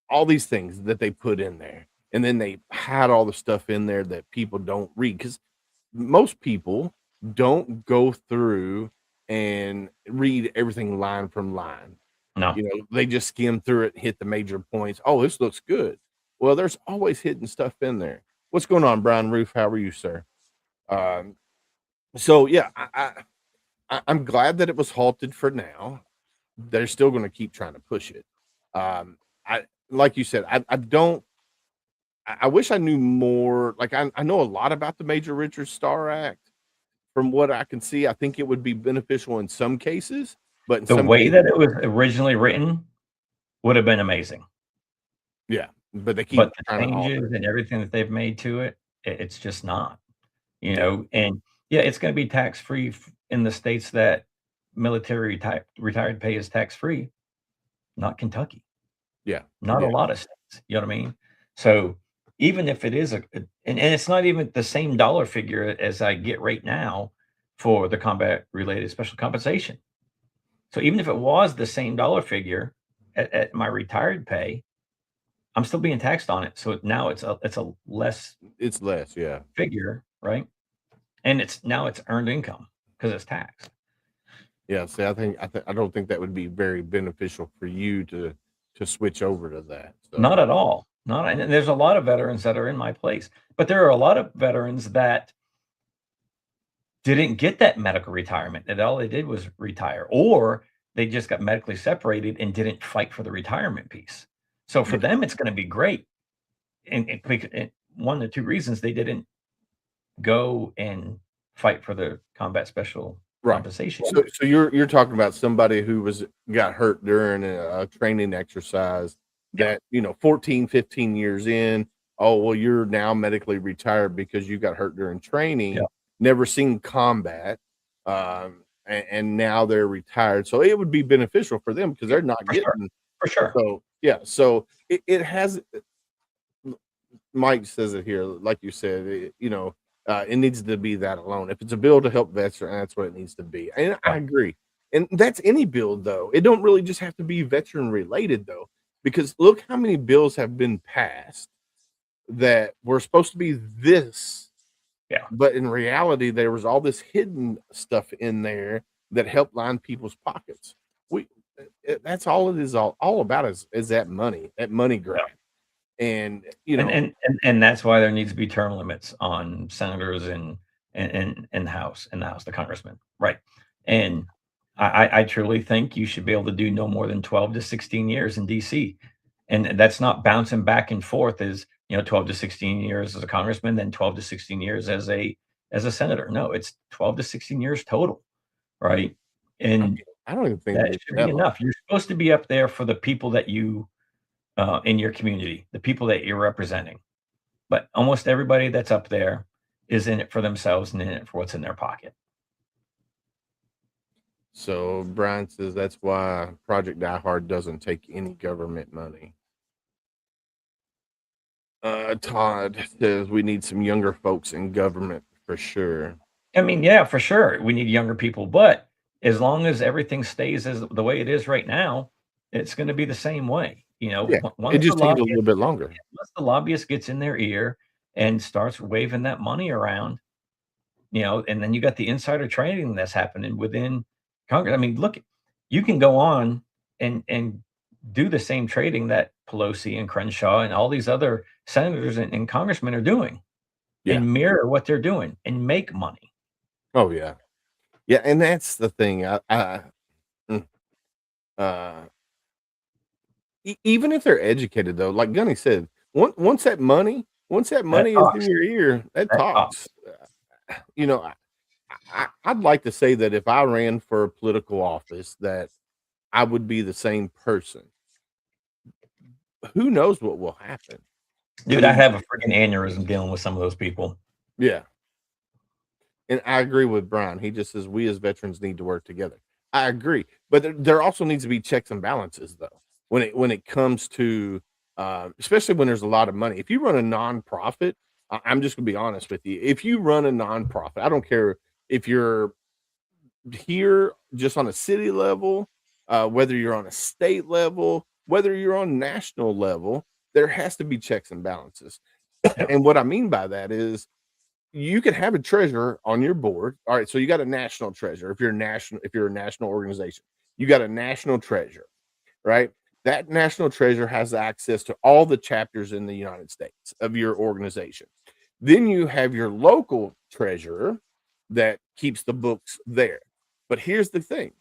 all these things that they put in there, and then they hide all the stuff in there that people don't read, because most people don't go through and read everything line from line. No. You know, they just skim through it, hit the major points. Oh, this looks good. Well, there's always hidden stuff in there. What's going on, Brian Roof? How are you, sir? So yeah, I'm glad that it was halted for now. They're still going to keep trying to push it. Like you said, I wish I knew more. Like I know a lot about the Major Richard Starr Act. From what I can see, I think it would be beneficial in some cases, but in the way that it was originally written would have been amazing. Yeah, but they keep but the trying to alter changes it. and everything that they've made to it, it's just not. You know, and yeah, it's going to be tax free in the states that military retired pay is tax free, not Kentucky. Yeah, Not a lot of states. You know what I mean? So even if it is and it's not even the same dollar figure as I get right now for the combat related special compensation. So even if it was the same dollar figure at my retired pay, I'm still being taxed on it. So now it's a less yeah, figure, right? And it's earned income because it's taxed. Yeah, see, I don't think that would be very beneficial for you to switch over to that. So. Not at all. And there's a lot of veterans that are in my place, but there are a lot of veterans that didn't get that medical retirement, that all they did was retire, or they just got medically separated and didn't fight for the retirement piece. So for them, it's going to be great. And one of the two reasons they didn't go and fight for the combat special compensation. So you're talking about somebody who got hurt during a training exercise that, 14, 15 years in, oh, well, you're now medically retired because you got hurt during training, never seen combat, and now they're retired. So it would be beneficial for them because they're not getting. For sure. So, yeah. So it has, Mike says it here, like you said, it needs to be that alone. If it's a bill to help veterans, that's what it needs to be. And I agree. And that's any bill, though. It don't really just have to be veteran related, though, because look how many bills have been passed that were supposed to be this. Yeah. But in reality, there was all this hidden stuff in there that helped line people's pockets. That's all it is all about is that money grab. Yeah. And and that's why there needs to be term limits on senators and the House, the congressmen, right? And I truly think you should be able to do no more than 12 to 16 years in DC, and that's not bouncing back and forth as 12 to 16 years as a congressman, then 12 to 16 years as a senator. No, it's 12 to 16 years total, right? And I don't even think that should be enough. You're supposed to be up there for the people that you. In your community, the people that you're representing. But almost everybody that's up there is in it for themselves and in it for what's in their pocket. So Brian says that's why Project Die Hard doesn't take any government money. Todd says we need some younger folks in government for sure. I mean, yeah, for sure. We need younger people, but as long as everything stays as the way it is right now, it's going to be the same way. Yeah, once it just takes a little bit longer. once the lobbyist gets in their ear and starts waving that money around, and then you got the insider trading that's happening within Congress. I mean, look, you can go on and do the same trading that Pelosi and Crenshaw and all these other senators and congressmen are doing, Yeah. and mirror what they're doing and make money. Oh yeah. Yeah, and that's the thing. Mm, uh, even if they're educated though, like Gunny said, once that money is in your ear, that talks. You know, I'd like to say that if I ran for a political office, that I would be the same person. Who knows what will happen? Dude, I have a freaking aneurysm dealing with some of those people. Yeah. And I agree with Brian. He just says we as veterans need to work together. I agree, but there also needs to be checks and balances, though. When it comes to, especially when there's a lot of money. If you run a nonprofit, I'm just gonna be honest with you. If you run a nonprofit, I don't care if you're here just on a city level, whether you're on a state level, whether you're on national level, there has to be checks and balances. And what I mean by that is you can have a treasurer on your board. All right, so you got a national treasurer. If you're a national organization, you got a national treasurer, right? That national treasurer has access to all the chapters in the United States of your organization. Then you have your local treasurer that keeps the books there. But here's the thing.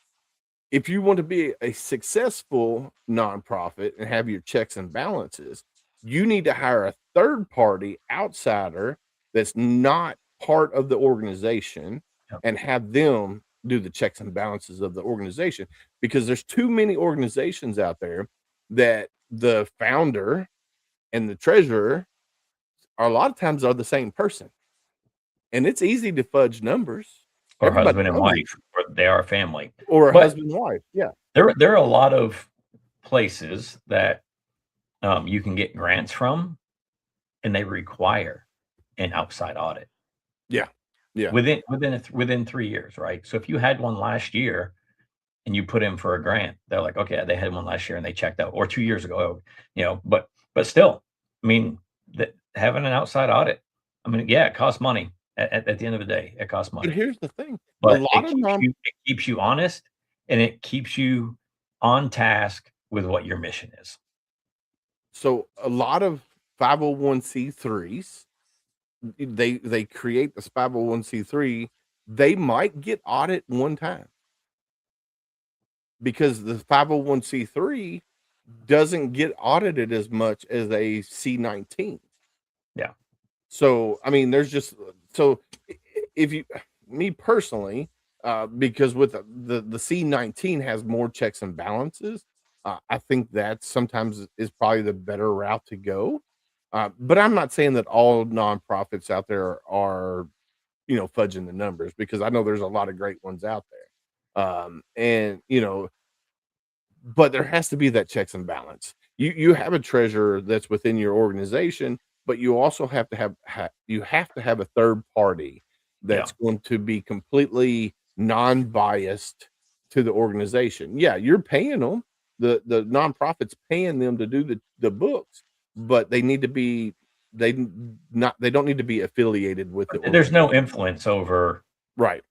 If you want to be a successful nonprofit and have your checks and balances, you need to hire a third party outsider that's not part of the organization and have them do the checks and balances of the organization, because there's too many organizations out there that the founder and the treasurer are a lot of times are the same person, and it's easy to fudge numbers. Or Everybody husband and knows. wife, or they are family. Or a But husband and wife. Yeah. there are a lot of places that you can get grants from, and they require an outside audit. Yeah. Yeah. Within 3 years, right? So if you had one last year and you put in for a grant, they're like, okay, they had one last year and they checked out, or 2 years ago, but still, I mean, having an outside audit, I mean, yeah, it costs money. At the end of the day, it costs money. But here's the thing. But it keeps you honest, and it keeps you on task with what your mission is. So a lot of 501c3s, they create this 501c3, they might get audit one time because the 501c3 doesn't get audited as much as a C19. Yeah. So I mean, there's just if you, me personally, because with the C19 has more checks and balances, I think that sometimes is probably the better route to go. But I'm not saying that all nonprofits out there are, fudging the numbers, because I know there's a lot of great ones out there. But there has to be that checks and balance. You have a treasurer that's within your organization, but you also have to have a third party that's going to be completely non-biased to the organization. Yeah, you're paying them. The nonprofit's paying them to do the books, but they need to be they don't need to be affiliated with the There's no influence over right.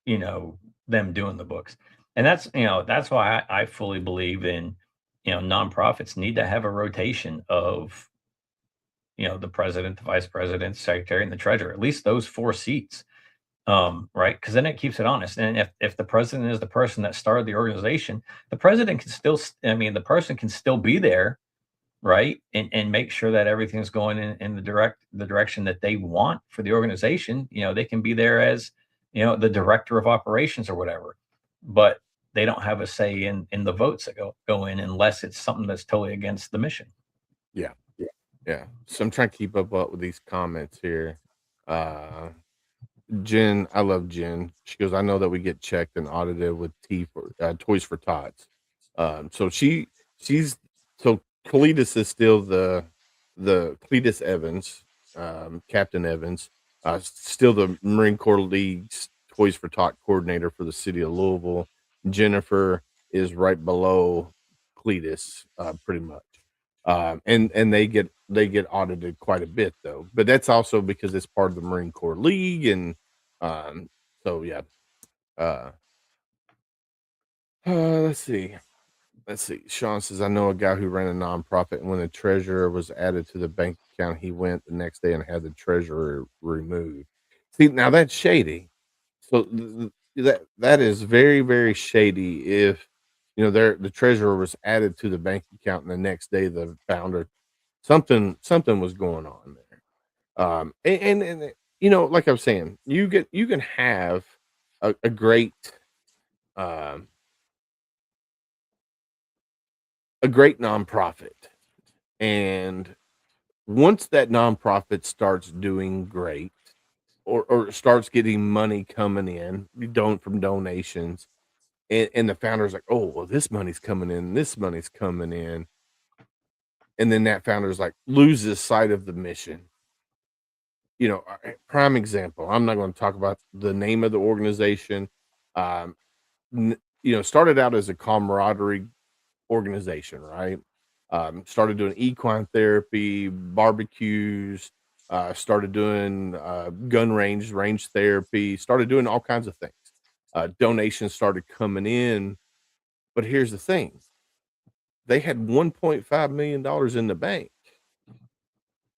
Them doing the books. And that's why I fully believe in, nonprofits need to have a rotation of, the president, the vice president, secretary, and the treasurer, at least those 4 seats. Right. Because then it keeps it honest. And if the president is the person that started the organization, the president can still, the person can still be there, right. And make sure that everything's going in the direction that they want for the organization. They can be there as, the director of operations or whatever, but they don't have a say in the votes that go in unless it's something that's totally against the mission. Yeah. Yeah. So I'm trying to keep up with these comments here. Jen, I love Jen. She goes, I know that we get checked and audited with Toys for Tots. So Cletus is still the Cletus Evans, Captain Evans, still the Marine Corps League's Toys for Tot coordinator for the city of Louisville. Jennifer is right below Cletus, pretty much. And they get audited quite a bit though. But that's also because it's part of the Marine Corps League, and so yeah. Let's see. Sean says, I know a guy who ran a nonprofit, and when the treasurer was added to the bank account, he went the next day and had the treasurer removed. See, now that's shady. So that is very, very shady. If the treasurer was added to the bank account, and the next day the founder, something was going on there. And like I was saying, you can have a great nonprofit, and once that nonprofit starts doing great, or starts getting money coming in, from donations, and the founder's like, oh well, this money's coming in, and then that founder's like loses sight of the mission. Prime example, I'm not going to talk about the name of the organization. Started out as a camaraderie organization, right? Started doing equine therapy, barbecues, started doing gun range therapy, started doing all kinds of things. Donations started coming in, but here's the thing: they had $1.5 million in the bank,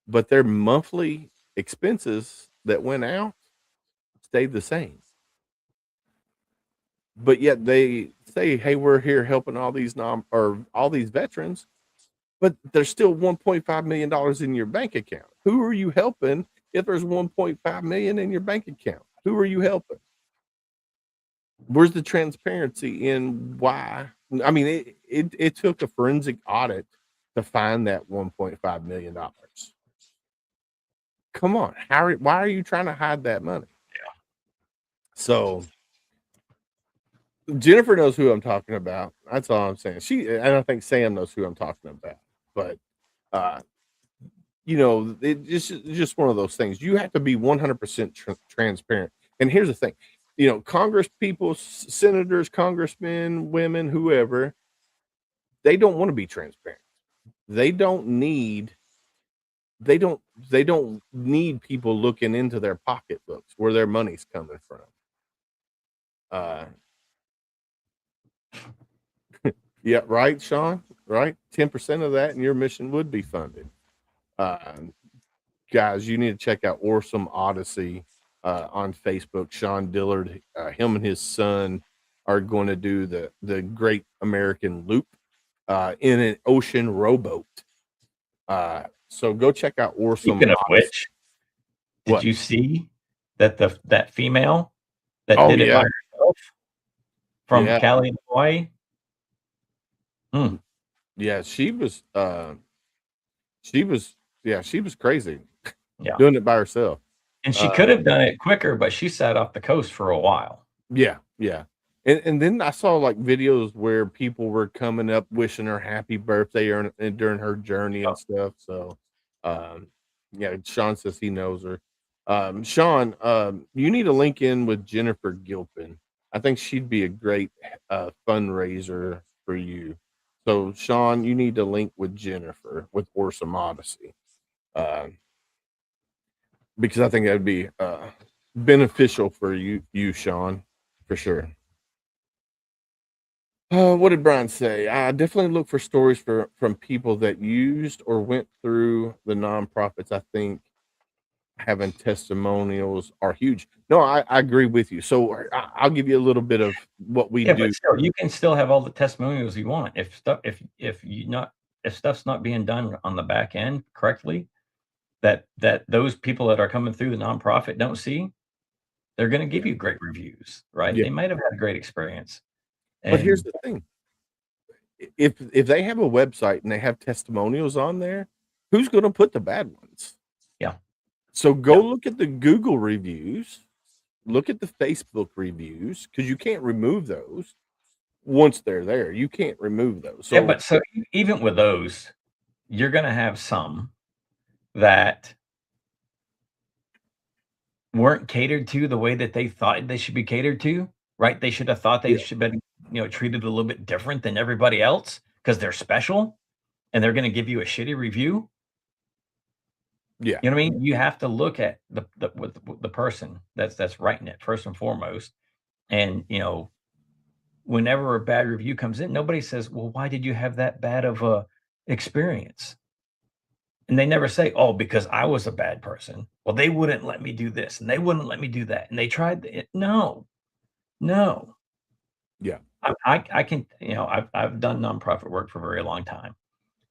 but their monthly expenses that went out stayed the same. But yet they say, "Hey, we're here helping all these veterans," but there's still $1.5 million in your bank account. Who are you helping if there's $1.5 million in your bank account? Who are you helping? Where's the transparency in why? I mean, it took a forensic audit to find that $1.5 million. Come on, why are you trying to hide that money? Yeah. So Jennifer knows who I'm talking about. That's all I'm saying. And I think Sam knows who I'm talking about. But it's just one of those things. You have to be 100% transparent. And here's the thing: Congress people, senators, congressmen, women, whoever, they don't want to be transparent. They don't need people looking into their pocketbooks where their money's coming from. Yeah, right, Sean. Right, 10% of that, and your mission would be funded. Guys, you need to check out Awesome Odyssey on Facebook. Sean Dillard, him and his son are going to do the Great American Loop in an ocean rowboat. So go check out Awesome Speaking of Odyssey. which, did you see that that female that did it by herself from Cali, Hawaii? Yeah, she was crazy. Yeah, doing it by herself. And she could have done it quicker, but she sat off the coast for a while. Yeah. And then I saw like videos where people were coming up wishing her happy birthday during her journey and stuff. So Sean says he knows her. Sean, you need to link in with Jennifer Gilpin. I think she'd be a great fundraiser for you. So Sean, you need to link with Jennifer with Awesome Odyssey. Because I think that'd be beneficial for you, Sean, for sure. What did Brian say? I definitely look for stories from people that used or went through the nonprofits. I think having testimonials are huge. No, I agree with you. So I'll give you a little bit of what we do. But still, you can still have all the testimonials you want. If stuff's not being done on the back end correctly, that those people that are coming through the nonprofit don't see, they're going to give you great reviews, right? Yeah. They might have had a great experience. But here's the thing: if they have a website and they have testimonials on there, who's going to put the bad ones? Yeah. So go look at the Google reviews, look at the Facebook reviews, because you can't remove those once they're there. You can't remove those. So, but even with those, you're going to have some that weren't catered to the way that they thought they should be catered to, right? They should have thought they should have been, treated a little bit different than everybody else because they're special. and they're going to give you a shitty review. Yeah. You know what I mean? You have to look at the person that's writing it first and foremost. And, whenever a bad review comes in, nobody says, well, why did you have that bad of a experience? And they never say, oh, because I was a bad person. Well, they wouldn't let me do this and they wouldn't let me do that. And they tried it. No. Yeah. I can, I've done nonprofit work for a very long time.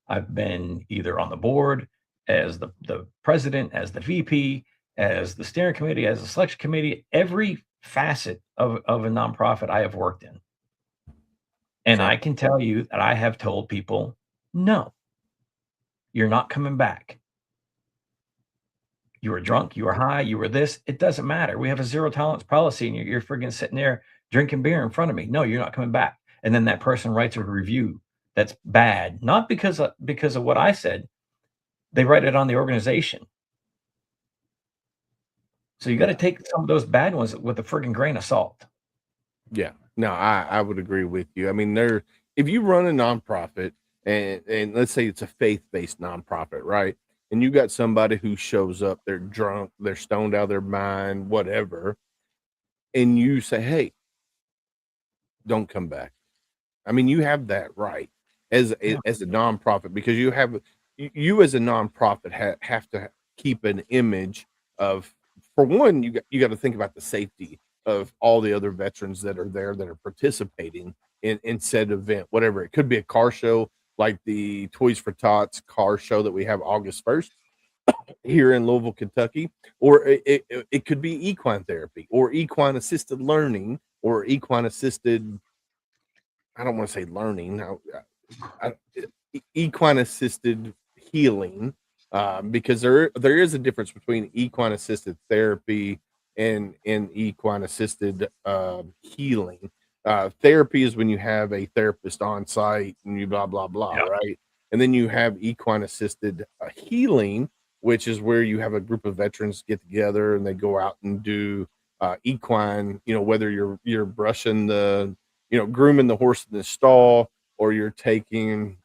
I've been either on the board as the president, as the VP, as the steering committee, as the selection committee, every facet of a nonprofit I have worked in. And I can tell you that I have told people, no, you're not coming back. You were drunk, you were high, you were this. It doesn't matter. We have a zero tolerance policy and you're friggin' sitting there drinking beer in front of me. No, you're not coming back. And then that person writes a review that's bad, not because of what I said. They write it on the organization. So you got to take some of those bad ones with a friggin' grain of salt. Yeah. No, I would agree with you. I mean, if you run a nonprofit and let's say it's a faith-based nonprofit, right? And you got somebody who shows up, they're drunk, they're stoned out of their mind, whatever, and you say, hey, don't come back. I mean, you have that right as a nonprofit, because you as a nonprofit have to keep an image of, for one, you got to think about the safety of all the other veterans that are there that are participating in said event, whatever. It could be a car show like the Toys for Tots car show that we have August 1st here in Louisville, Kentucky, or it could be equine therapy or equine assisted learning or equine assisted, I don't want to say learning, equine assisted healing, because there is a difference between equine assisted therapy and equine assisted healing. Therapy is when you have a therapist on site and you blah blah blah, right? And then you have equine assisted healing, which is where you have a group of veterans get together and they go out and do equine, whether you're brushing the, grooming the horse in the stall, or you're taking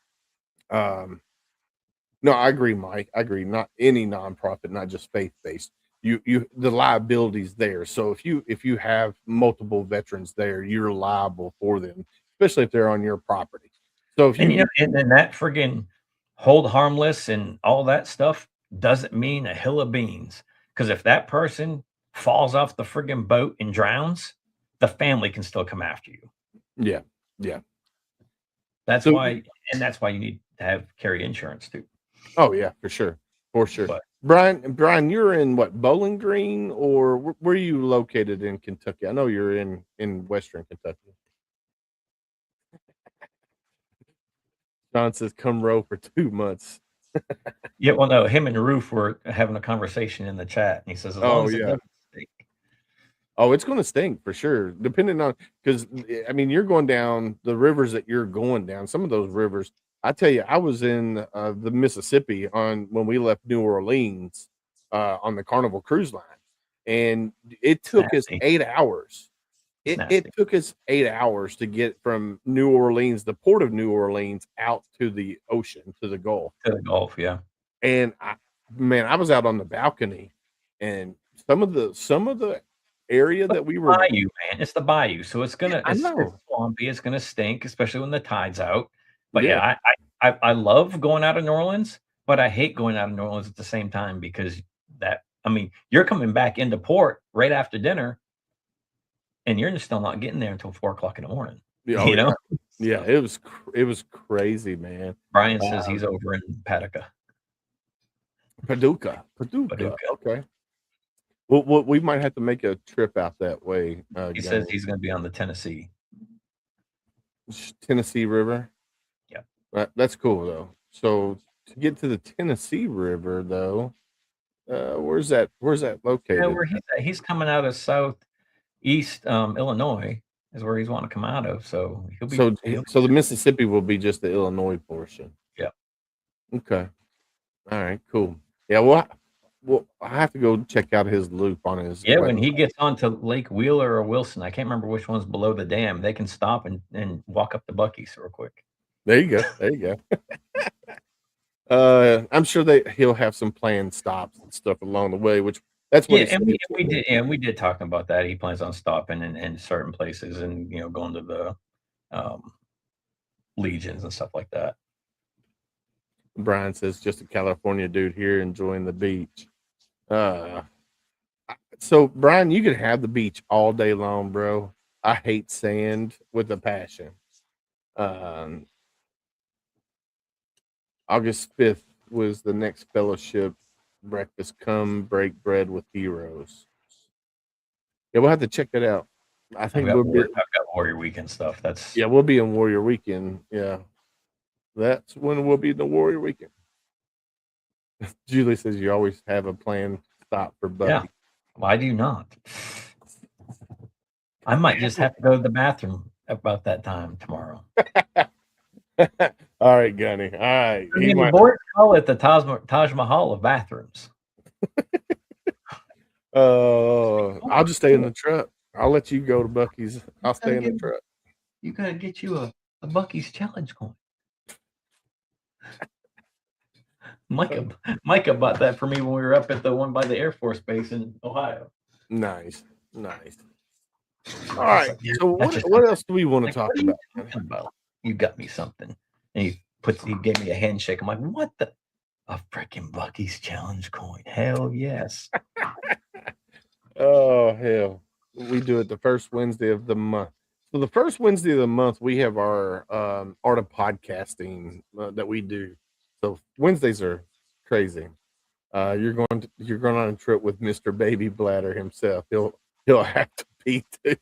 no, I agree, Mike. I agree. Not any nonprofit, not just faith-based. The liability's there. So if you have multiple veterans there, you're liable for them, especially if they're on your property. So if and that friggin' hold harmless and all that stuff doesn't mean a hill of beans. Because if that person falls off the friggin' boat and drowns, the family can still come after you. Yeah. That's why you need to carry insurance too. Oh yeah, for sure. But, Brian, you're in what, Bowling Green, or where are you located in Kentucky? I know you're in Western Kentucky. John says, come row for 2 months. Yeah, well, no, him and Roof were having a conversation in the chat, and he says, as long as it doesn't stink. Oh, it's going to stink for sure, depending on, because I mean, you're going down the rivers that you're going down. Some of those rivers, I tell you, I was in the Mississippi when we left New Orleans on the Carnival Cruise Line, and it took us 8 hours. It took us 8 hours to get from New Orleans, the port of New Orleans, out to the ocean, to the Gulf. To the Gulf, yeah. And I was out on the balcony, and some of the area that we were bayou, man. It's the bayou, so it's swampy. It's gonna stink, especially when the tide's out. But I love going out of New Orleans, but I hate going out of New Orleans at the same time, because you're coming back into port right after dinner, and you're still not getting there until 4:00 in the morning. Yeah, it was crazy, man. Brian says he's over in Paducah. Okay. Well, we might have to make a trip out that way. He says he's going to be on the Tennessee River. Yeah, that's cool though. So to get to the Tennessee River, though, where's that located? Yeah, where he's coming out of southeast Illinois is where he's wanting to come out of. So he'll be. So the Mississippi will be just the Illinois portion. Yeah. Okay. All right. Cool. Yeah. Well, I have to go check out his loop on his. Yeah, when he gets onto Lake Wheeler or Wilson, I can't remember which one's below the dam. They can stop and walk up to Buc-ee's real quick. There you go. I'm sure he'll have some planned stops and stuff along the way, which that's what Yeah, he said. we did talk about that. He plans on stopping in certain places and going to the legions and stuff like that. Brian says just a California dude here enjoying the beach. So Brian, you can have the beach all day long, bro. I hate sand with a passion. August 5th was the next fellowship breakfast. Come break bread with heroes. Yeah, we'll have to check that out. I think I've got Warrior Weekend stuff. We'll be in Warrior Weekend. Yeah, that's when we'll be in the Warrior Weekend. Julie says you always have a planned stop for Bucky. Yeah, why do you not? I might just have to go to the bathroom about that time tomorrow. All right, Gunny. All right. The board call it the Taj Mahal of bathrooms. I'll just stay in the truck. I'll let you go to Bucky's. I'll stay in the truck. You gotta get you a Bucky's challenge coin. Micah bought that for me when we were up at the one by the Air Force Base in Ohio. Nice. All right. So what else do we want to talk about? You got me something. And he gave me a handshake. I'm like, what the? A freaking Bucky's challenge coin. Hell yes. Oh, hell. We do it the first Wednesday of the month. So the first Wednesday of the month, we have our art of podcasting that we do. So Wednesdays are crazy. You're going on a trip with Mr. Baby Bladder himself. He'll have to pee too.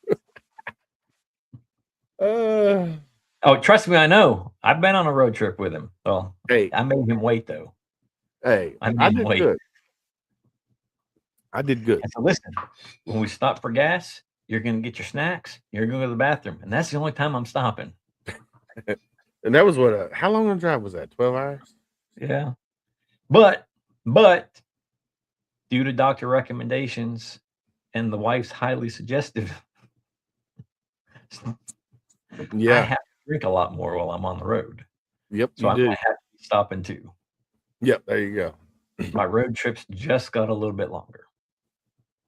Oh, trust me, I know. I've been on a road trip with him. Well, hey, I made him wait though. Hey, I did good. I did good. And so listen, when we stop for gas, you're going to get your snacks. You're going to go to the bathroom, and that's the only time I'm stopping. And that was how long a drive was that? 12 hours? Yeah, but due to doctor recommendations and the wife's highly suggestive, I have to drink a lot more while I'm on the road. Yep, so I have to be stopping too. Yep, there you go. My road trips just got a little bit longer.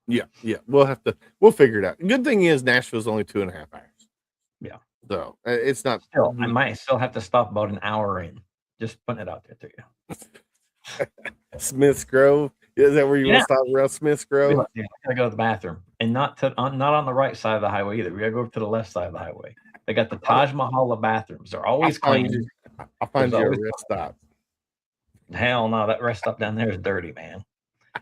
Yeah. We'll figure it out. Good thing is Nashville's only 2.5 hours. Yeah. So it's not. Still, I might still have to stop about an hour in. Just putting it out there to you. Smith's Grove. Is that where you want to stop around Smith's Grove? Yeah, I gotta go to the bathroom, and not on the right side of the highway either. We gotta go over to the left side of the highway. They got the Taj Mahal of bathrooms. They're always clean. I'll find you a rest stop. Hell no, that rest stop down there is dirty, man.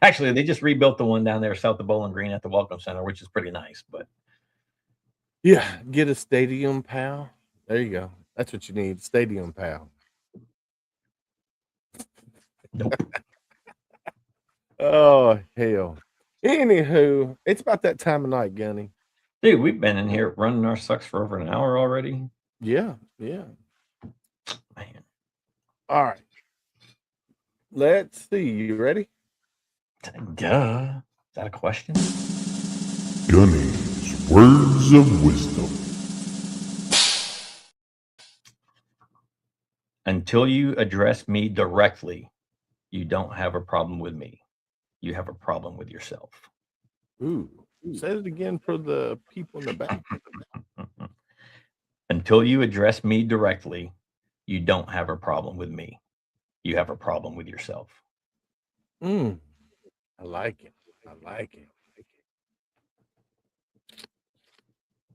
Actually, they just rebuilt the one down there south of Bowling Green at the Welcome Center, which is pretty nice. But yeah, get a stadium pal. There you go. That's what you need. Stadium pal. Nope. Oh hell. Anywho, it's about that time of night, Gunny. Dude, we've been in here running our sucks for over an hour already. Yeah. Man. All right. Let's see. You ready? Duh. Is that a question? Gunny's words of wisdom. Until you address me directly, you don't have a problem with me. You have a problem with yourself. Ooh. Say it again for the people in the back. Until you address me directly, you don't have a problem with me. You have a problem with yourself. I like it.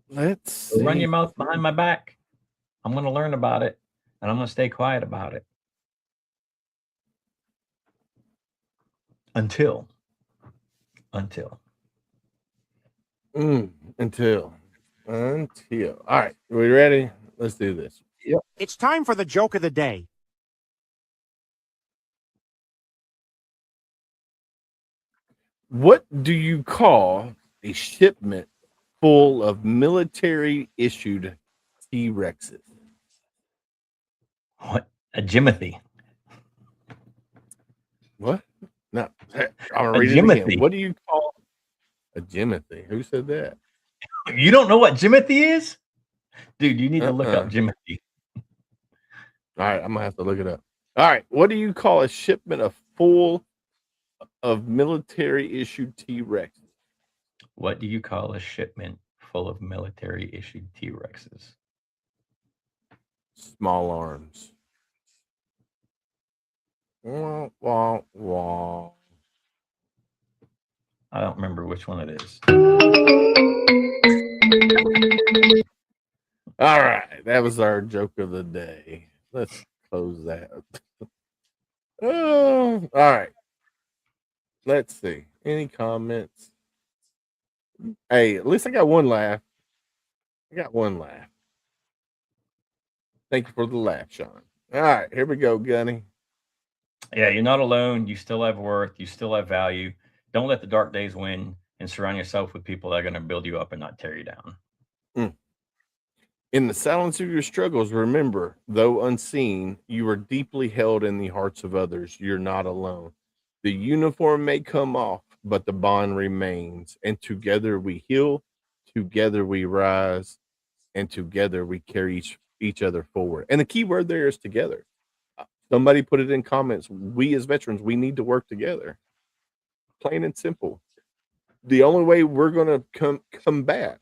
Let's run your mouth behind my back. I'm going to learn about it, and I'm going to stay quiet about it. Until. All right, are we ready? Let's do this. Yep. It's time for the joke of the day. What do you call a shipment full of military-issued T-Rexes? What? A Jimothy. What? No, I'm gonna read it again. What do you call a Jimothy? Who said that? You don't know what Jimothy is? Dude, you need to look up Jimothy. All right, I'm gonna have to look it up. All right. What do you call a shipment of full of military issued T-Rex? What do you call a shipment full of military issued T-Rexes? Small arms. Wah, wah, wah. I don't remember which one it is. All right. That was our joke of the day. Let's close that. Oh, all right. Let's see. Any comments? Hey, at least I got one laugh. I got one laugh. Thank you for the laugh, Sean. All right, here we go, Gunny. Yeah, you're not alone. You still have worth. You still have value. Don't let the dark days win, and surround yourself with people that are going to build you up and not tear you down. In the silence of your struggles, remember, though unseen, you are deeply held in the hearts of others. You're not alone. The uniform may come off, but the bond remains. And together we heal, together we rise, and together we carry each other forward. And the key word there is together. Somebody put it in comments. We as veterans, we need to work together. Plain and simple. The only way we're going to combat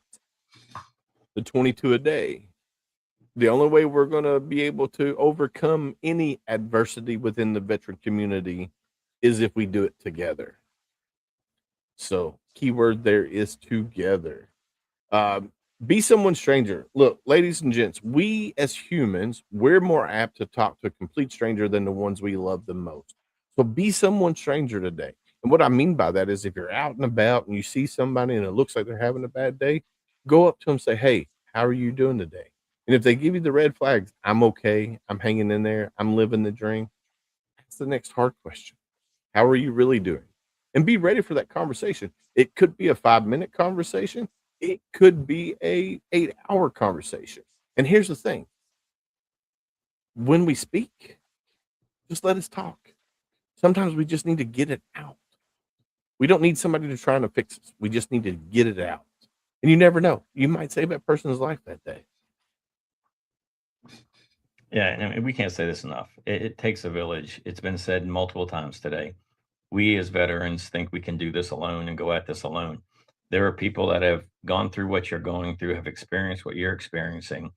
the 22 a day, the only way we're going to be able to overcome any adversity within the veteran community is if we do it together. So, keyword there is together. Be someone's stranger. Look, ladies and gents, we as humans, we're more apt to talk to a complete stranger than the ones we love the most. So be someone's stranger today. And what I mean by that is if you're out and about and you see somebody and it looks like they're having a bad day, go up to them and say, hey, how are you doing today? And if they give you the red flags, I'm okay, I'm hanging in there, I'm living the dream, that's the next hard question. How are you really doing? And be ready for that conversation. It could be a 5-minute conversation. It could be a 8-hour conversation. And here's the thing. When we speak, just let us talk. Sometimes we just need to get it out. We don't need somebody to try to fix us. We just need to get it out. And you never know. You might save that person's life that day. Yeah, I mean, we can't say this enough. It takes a village. It's been said multiple times today. We as veterans think we can do this alone and go at this alone. There are people that have gone through what you're going through, have experienced what you're experiencing.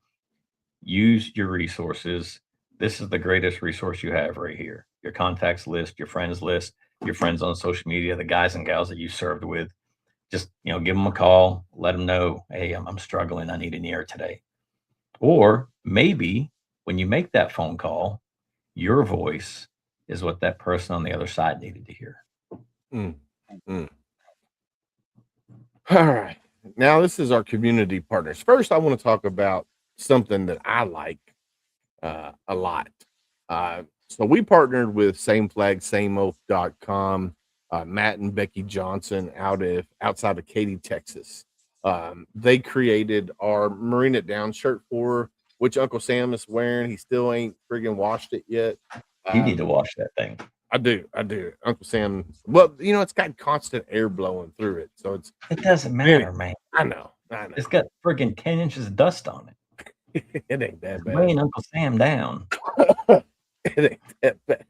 Use your resources. This is the greatest resource you have right here. Your contacts list, your friends list, your friends on social media, the guys and gals that you served with. Just, give them a call, let them know, hey, I'm struggling. I need an ear today. Or maybe when you make that phone call, your voice is what that person on the other side needed to hear. All right. Now, this is our community partners. First, I want to talk about something that I like a lot. So we partnered with sameflagsameoath.com, Matt and Becky Johnson outside of Katy, Texas. They created our Marine It Down shirt which Uncle Sam is wearing. He still ain't friggin' washed it yet. You need to wash that thing. I do. Uncle Sam. Well, it's got constant air blowing through it, so it doesn't matter, man. I know. It's got friggin' 10 inches of dust on it. It ain't that bad. Weighing Uncle Sam down. It ain't that bad.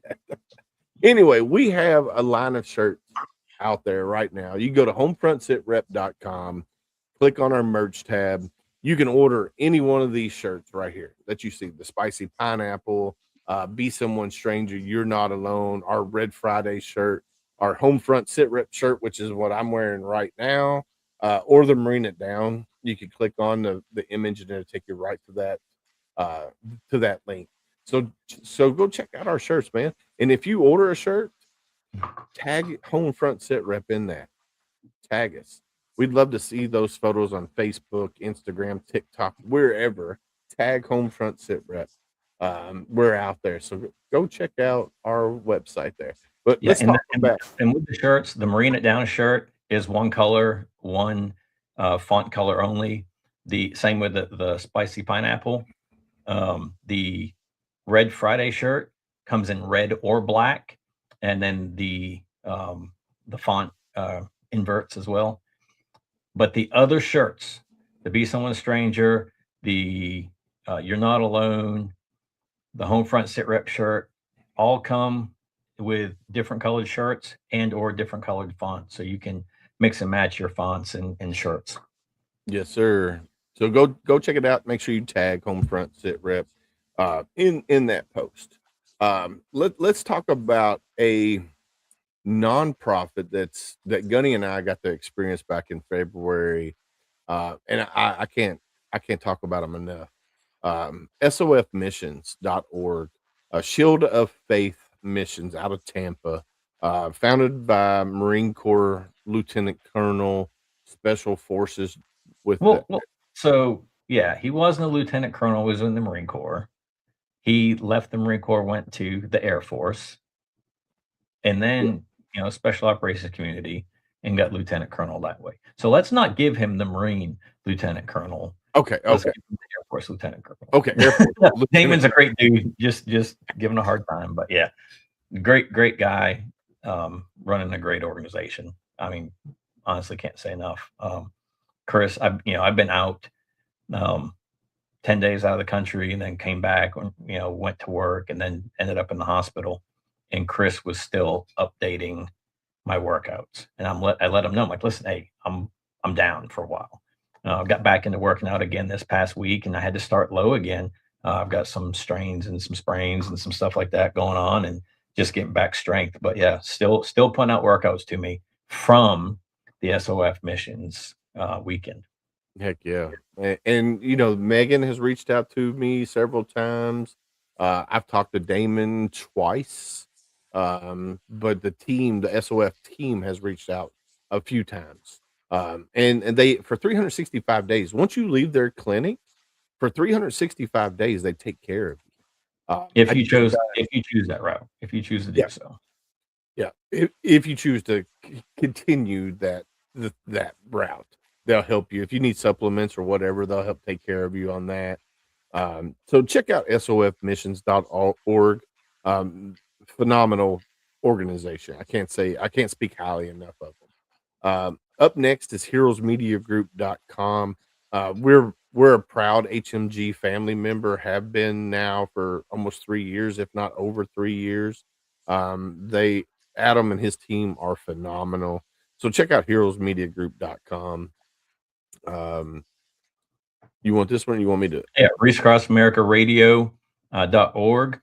Anyway, we have a line of shirts out there right now. You go to HomeFrontSitRep.com, click on our merch tab. You can order any one of these shirts right here that you see. The spicy pineapple, Be Someone Stranger, You're Not Alone, our Red Friday shirt, our Homefront SitRep shirt, which is what I'm wearing right now, or the Marine It Down. You can click on the image and it'll take you right to that link. So go check out our shirts, man. And if you order a shirt, tag Homefront SitRep in that. Tag us. We'd love to see those photos on Facebook, Instagram, TikTok, wherever. Tag Homefront SitRep. We're out there, so go check out our website there. But let's talk about. And with the shirts, the Marine It Down shirt is one color, one font color only. The same with the spicy pineapple. The Red Friday shirt comes in red or black, and then the font inverts as well. But the other shirts, the Be Someone Stranger, the You're Not Alone, the Homefront SitRep shirt, all come with different colored shirts and or different colored fonts, so you can mix and match your fonts and shirts. Yes, sir. So go check it out. Make sure you tag HomeFront SitRep in that post. Let's talk about a nonprofit that Gunny and I got to experience back in February, and I can't talk about them enough. SOFmissions.org, a Shield of Faith Missions out of Tampa, founded by Marine Corps Lieutenant Colonel Special Forces with Well, so yeah, he wasn't a lieutenant colonel, he was in the Marine Corps. He left the Marine Corps, went to the Air Force, and then, special operations community, and got lieutenant colonel that way. So let's not give him the Marine lieutenant colonel. Okay. Let's give him the Air Force lieutenant colonel. Okay. Air Force. Damon's a great dude. Just giving a hard time, but yeah, great guy, running a great organization. I mean, honestly, can't say enough. Chris, I've been out 10 days out of the country and then came back, went to work and then ended up in the hospital. And Chris was still updating my workouts. And I let him know, I'm like, listen, hey, I'm down for a while. Got back into working out again this past week, and I had to start low again. I've got some strains and some sprains and some stuff like that going on, and just getting back strength. But yeah, still putting out workouts to me from the SOF missions weekend. Heck yeah. And Megan has reached out to me several times. I've talked to Damon twice. But the SOF team has reached out a few times. And they, for 365 days, once you leave their clinic, for 365 days, they take care of you. If you choose that route, if you choose to do so. Yeah. If you choose to continue that route, they'll help you. If you need supplements or whatever, they'll help take care of you on that. So check out sofmissions.org. Phenomenal organization. I can't speak highly enough of them. Up next is heroesmediagroup.com. We're a proud HMG family member, have been now for almost 3 years, if not over 3 years. Adam and his team are phenomenal. So check out heroesmediagroup.com. You want this one? Or you want me to? Yeah, Reese Cross America Radio.org.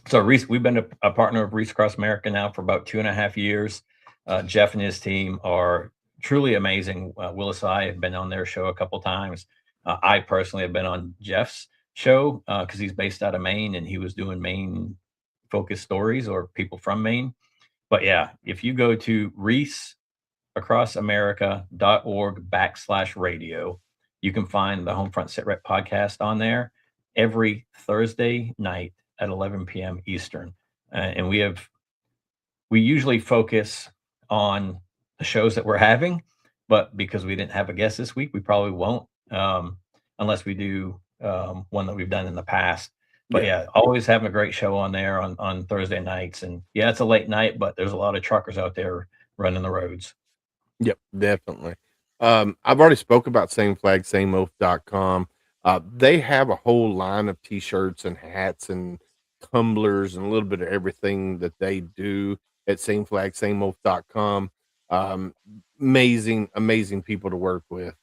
So Reese, we've been a partner of Reese Cross America now for about 2.5 years. Jeff and his team are truly amazing. Willis and I have been on their show a couple times. I personally have been on Jeff's show because he's based out of Maine, and he was doing Maine focused stories or people from Maine. But yeah, if you go to reaseacrossamerica.org/radio, you can find the HomeFront SitRep podcast on there every Thursday night at 11 p.m. Eastern. And we usually focus on the shows that we're having, but because we didn't have a guest this week, we probably won't, unless we do one that we've done in the past. But yeah, always having a great show on there on Thursday nights. And yeah, it's a late night, but there's a lot of truckers out there running the roads. Yep, definitely. I've already spoke about sameflagsameoath.com. They have a whole line of t-shirts and hats and tumblers and a little bit of everything that they do at sameflagsameoath.com. Amazing people to work with.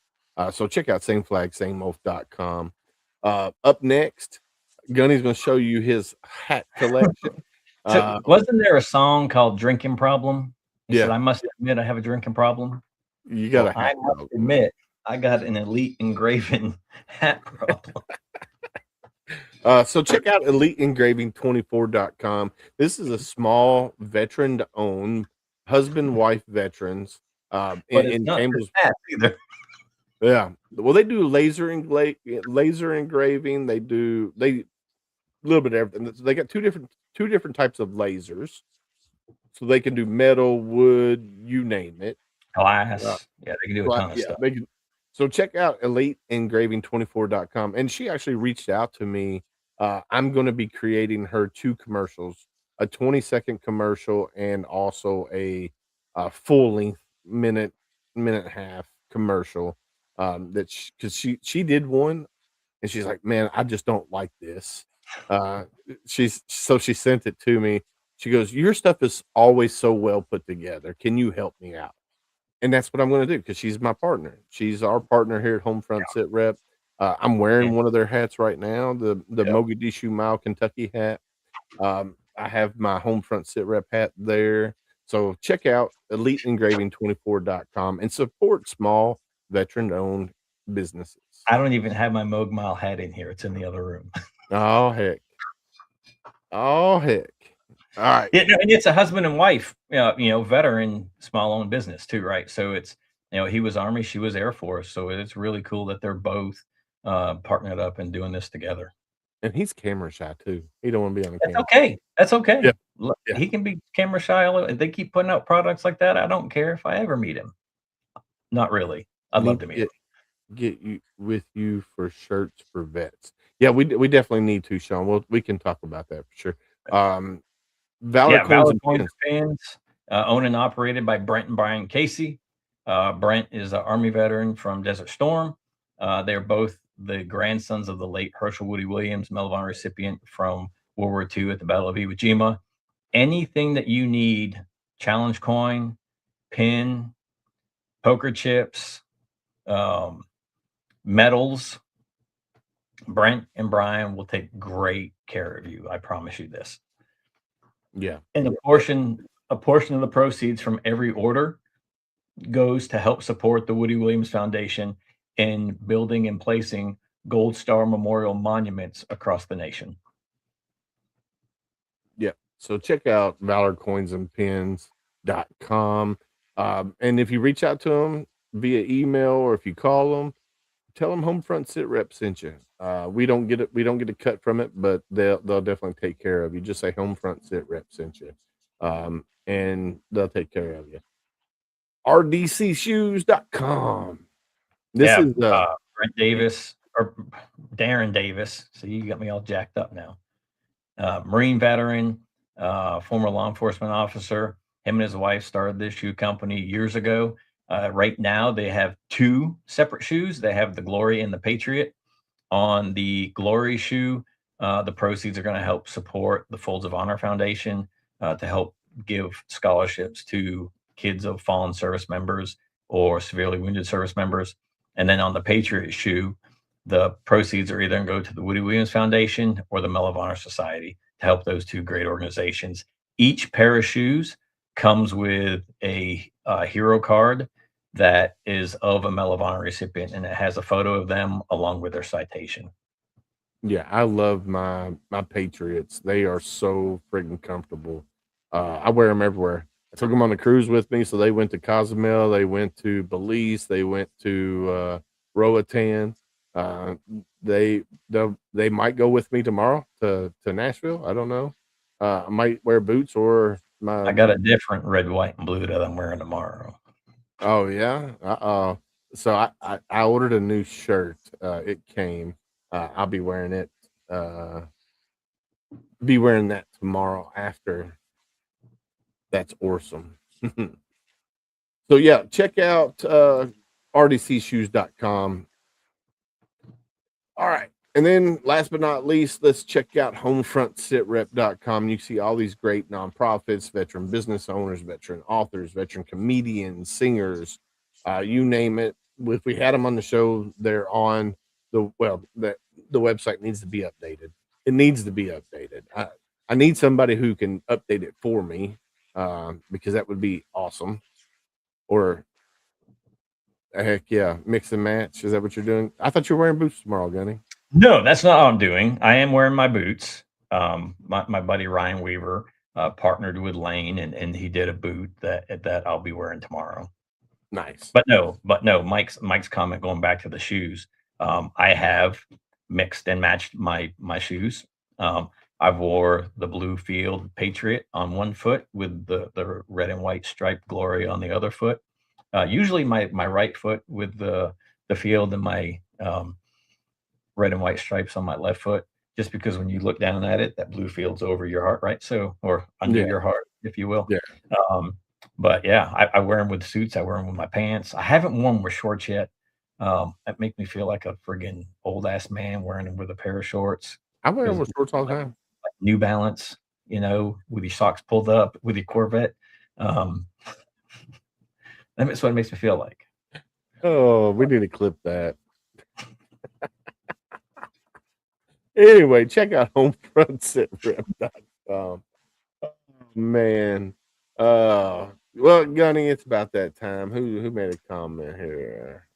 So check out sameflagsameoath.com. Up next, Gunny's going to show you his hat collection. So wasn't there a song called Drinking Problem? He said, I must admit I have a drinking problem. You got I must admit I got an elite engraving hat problem. So check out eliteengraving24.com. This is a small veteran-owned husband-wife veterans. But it's not Campbell's hats either. Yeah. Well, they do laser engraving. They do a little bit of everything. They got two different types of lasers. So they can do metal, wood, you name it. Glass. Yeah, they can do a ton of stuff. So check out eliteengraving24.com. And she actually reached out to me. I'm going to be creating her 2 commercials, a 20-second commercial and also a full-length minute and a half commercial. Because she did one and she's like, man, I just don't like this. She sent it to me. She goes, "Your stuff is always so well put together. Can you help me out?" And that's what I'm gonna do because she's my partner. She's our partner here at HomeFront SitRep. I'm Yeah. wearing one of their hats right now, the Yep. Mogadishu Mile, Kentucky hat. I have my HomeFront SitRep hat there. So check out eliteengraving24.com and support small veteran-owned businesses. I don't even have my Moog Mile hat in here. It's in the other room. Oh, heck. Oh, heck. All right. Yeah, no, and it's a husband and wife, veteran, small-owned business too, right? So it's, he was Army, she was Air Force, so it's really cool that they're both partnered up and doing this together. And he's camera shy too. He don't want to be on the That's camera. okay. That's okay. Yeah. Look, Yeah. he can be camera shy. If they keep putting out products like that, I don't care if I ever meet him. Not really. I'd love to meet him. Get you with you for shirts for vets. Yeah, we definitely need to, Sean. We can talk about that for sure. Valor Coins and Pins, owned and operated by Brent and Brian Casey. Brent is an Army veteran from Desert Storm. They're both the grandsons of the late Herschel Woody Williams, Medal of Honor recipient from World War II at the Battle of Iwo Jima. Anything that you need, challenge coin, pin, poker chips, medals, Brent and Brian will take great care of you. I promise you this. Yeah. And a portion of the proceeds from every order goes to help support the Woody Williams Foundation in building and placing Gold Star Memorial monuments across the nation. Yeah. So check out valorcoinsandpins.com. And if you reach out to them via email or if you call them, tell them HomeFront SitRep sent you. We don't get a cut from it, but they'll definitely take care of you. Just say HomeFront SitRep sent you. And they'll take care of you. rdcshoes.com. This is Brent Davis or Darren Davis. So you got me all jacked up now. Marine veteran, former law enforcement officer. Him and his wife started this shoe company years ago. Right now, they have two separate shoes. They have the Glory and the Patriot. On the Glory shoe, the proceeds are going to help support the Folds of Honor Foundation to help give scholarships to kids of fallen service members or severely wounded service members. And then on the Patriot shoe, the proceeds are either going to go to the Woody Williams Foundation or the Medal of Honor Society to help those two great organizations. Each pair of shoes comes with a hero card that is of a Medal of Honor recipient, and it has a photo of them along with their citation. Yeah, I love my Patriots. They are so freaking comfortable. I wear them everywhere. I took them on the cruise with me, so they went to Cozumel, they went to Belize, they went to Roatan. They might go with me tomorrow to Nashville. I don't know. I might wear boots or I got a different red, white, and blue that I'm wearing tomorrow. Oh yeah. So I ordered a new shirt. It came. I'll be wearing it. Be wearing that tomorrow after. That's awesome. So yeah, check out rdcshoes.com. All right. And then last but not least, let's check out homefrontsitrep.com. You see all these great nonprofits, veteran business owners, veteran authors, veteran comedians, singers, you name it. If we had them on the show, they're on the website needs to be updated. It needs to be updated. I need somebody who can update it for me, because that would be awesome. Or heck yeah, mix and match. Is that what you're doing? I thought you were wearing boots tomorrow, Gunny. No, that's not what I'm doing. I am wearing my boots. My buddy Ryan Weaver partnered with Lane, and he did a boot that I'll be wearing tomorrow. Nice. But no, Mike's comment going back to the shoes. I have mixed and matched my shoes. I wore the blue field Patriot on one foot with the red and white striped Glory on the other foot. Usually my right foot with the field and my red and white stripes on my left foot, just because when you look down at it, that blue field's over your heart, right? So, or under your heart, if you will. Yeah. But yeah, I wear them with suits. I wear them with my pants. I haven't worn them with shorts yet. That makes me feel like a friggin' old ass man wearing them with a pair of shorts. I wear them with shorts all the time. Like New Balance, you know, with your socks pulled up, with your Corvette. That's what it makes me feel like. Oh, we need to clip that. Anyway, check out HomeFrontSitRep.com. Oh, man. Well, Gunny, it's about that time. Who made a comment here?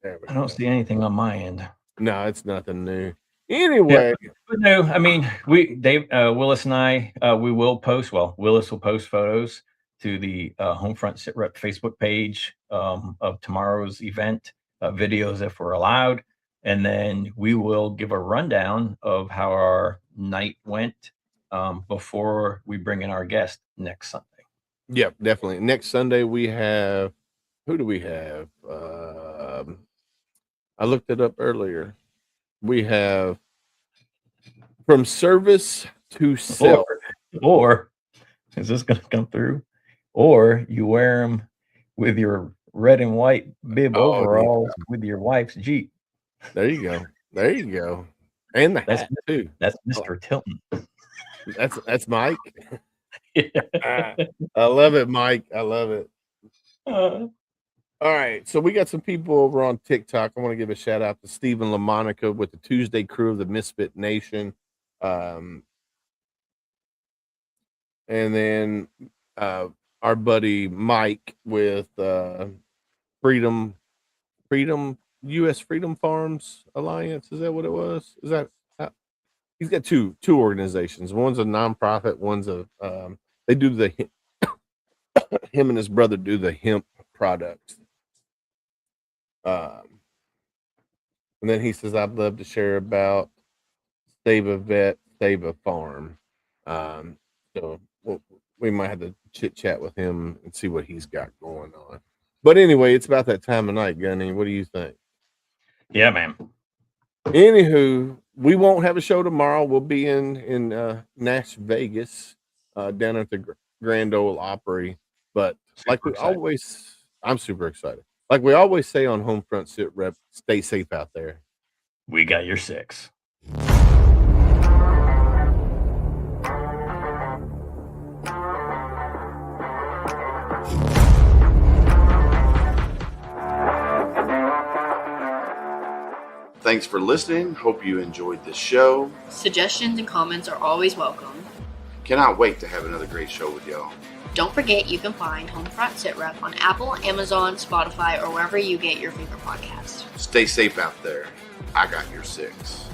I don't see anything on my end. No, it's nothing new. Anyway, but no, I mean, Willis and I, we will post. Well, Willis will post photos to the HomeFront SitRep Facebook page of tomorrow's event, videos if we're allowed, and then we will give a rundown of how our night went before we bring in our guest next Sunday. Yep, definitely. Next Sunday we have. Who do we have? I looked it up earlier. We have From Service to Self. Or is this going to come through? Or you wear them with your red and white bib overalls with your wife's Jeep. There you go. There you go. And the hat too. That's Mr. Tilton. That's Mike. I love it, Mike. I love it. All right, so we got some people over on TikTok. I want to give a shout out to Stephen LaMonica with the Tuesday crew of the Misfit Nation. And then our buddy Mike with Freedom U.S. Freedom Farms Alliance. Is that what it was? Is that he's got two organizations. One's a nonprofit. One's a they do the him and his brother do the hemp products. And then he says, I'd love to share about Save a Vet, Save a Farm. So we might have to chit chat with him and see what he's got going on. But anyway, it's about that time of night, Gunny. What do you think? Yeah, man. Anywho, we won't have a show tomorrow. We'll be in Nashville, Vegas, down at the Grand Ole Opry. But I'm super excited. Like we always say on HomeFront SitRep, stay safe out there. We got your 6. Thanks for listening. Hope you enjoyed this show. Suggestions and comments are always welcome. Cannot wait to have another great show with y'all. Don't forget you can find HomeFront SitRep on Apple, Amazon, Spotify, or wherever you get your favorite podcasts. Stay safe out there. I got your 6.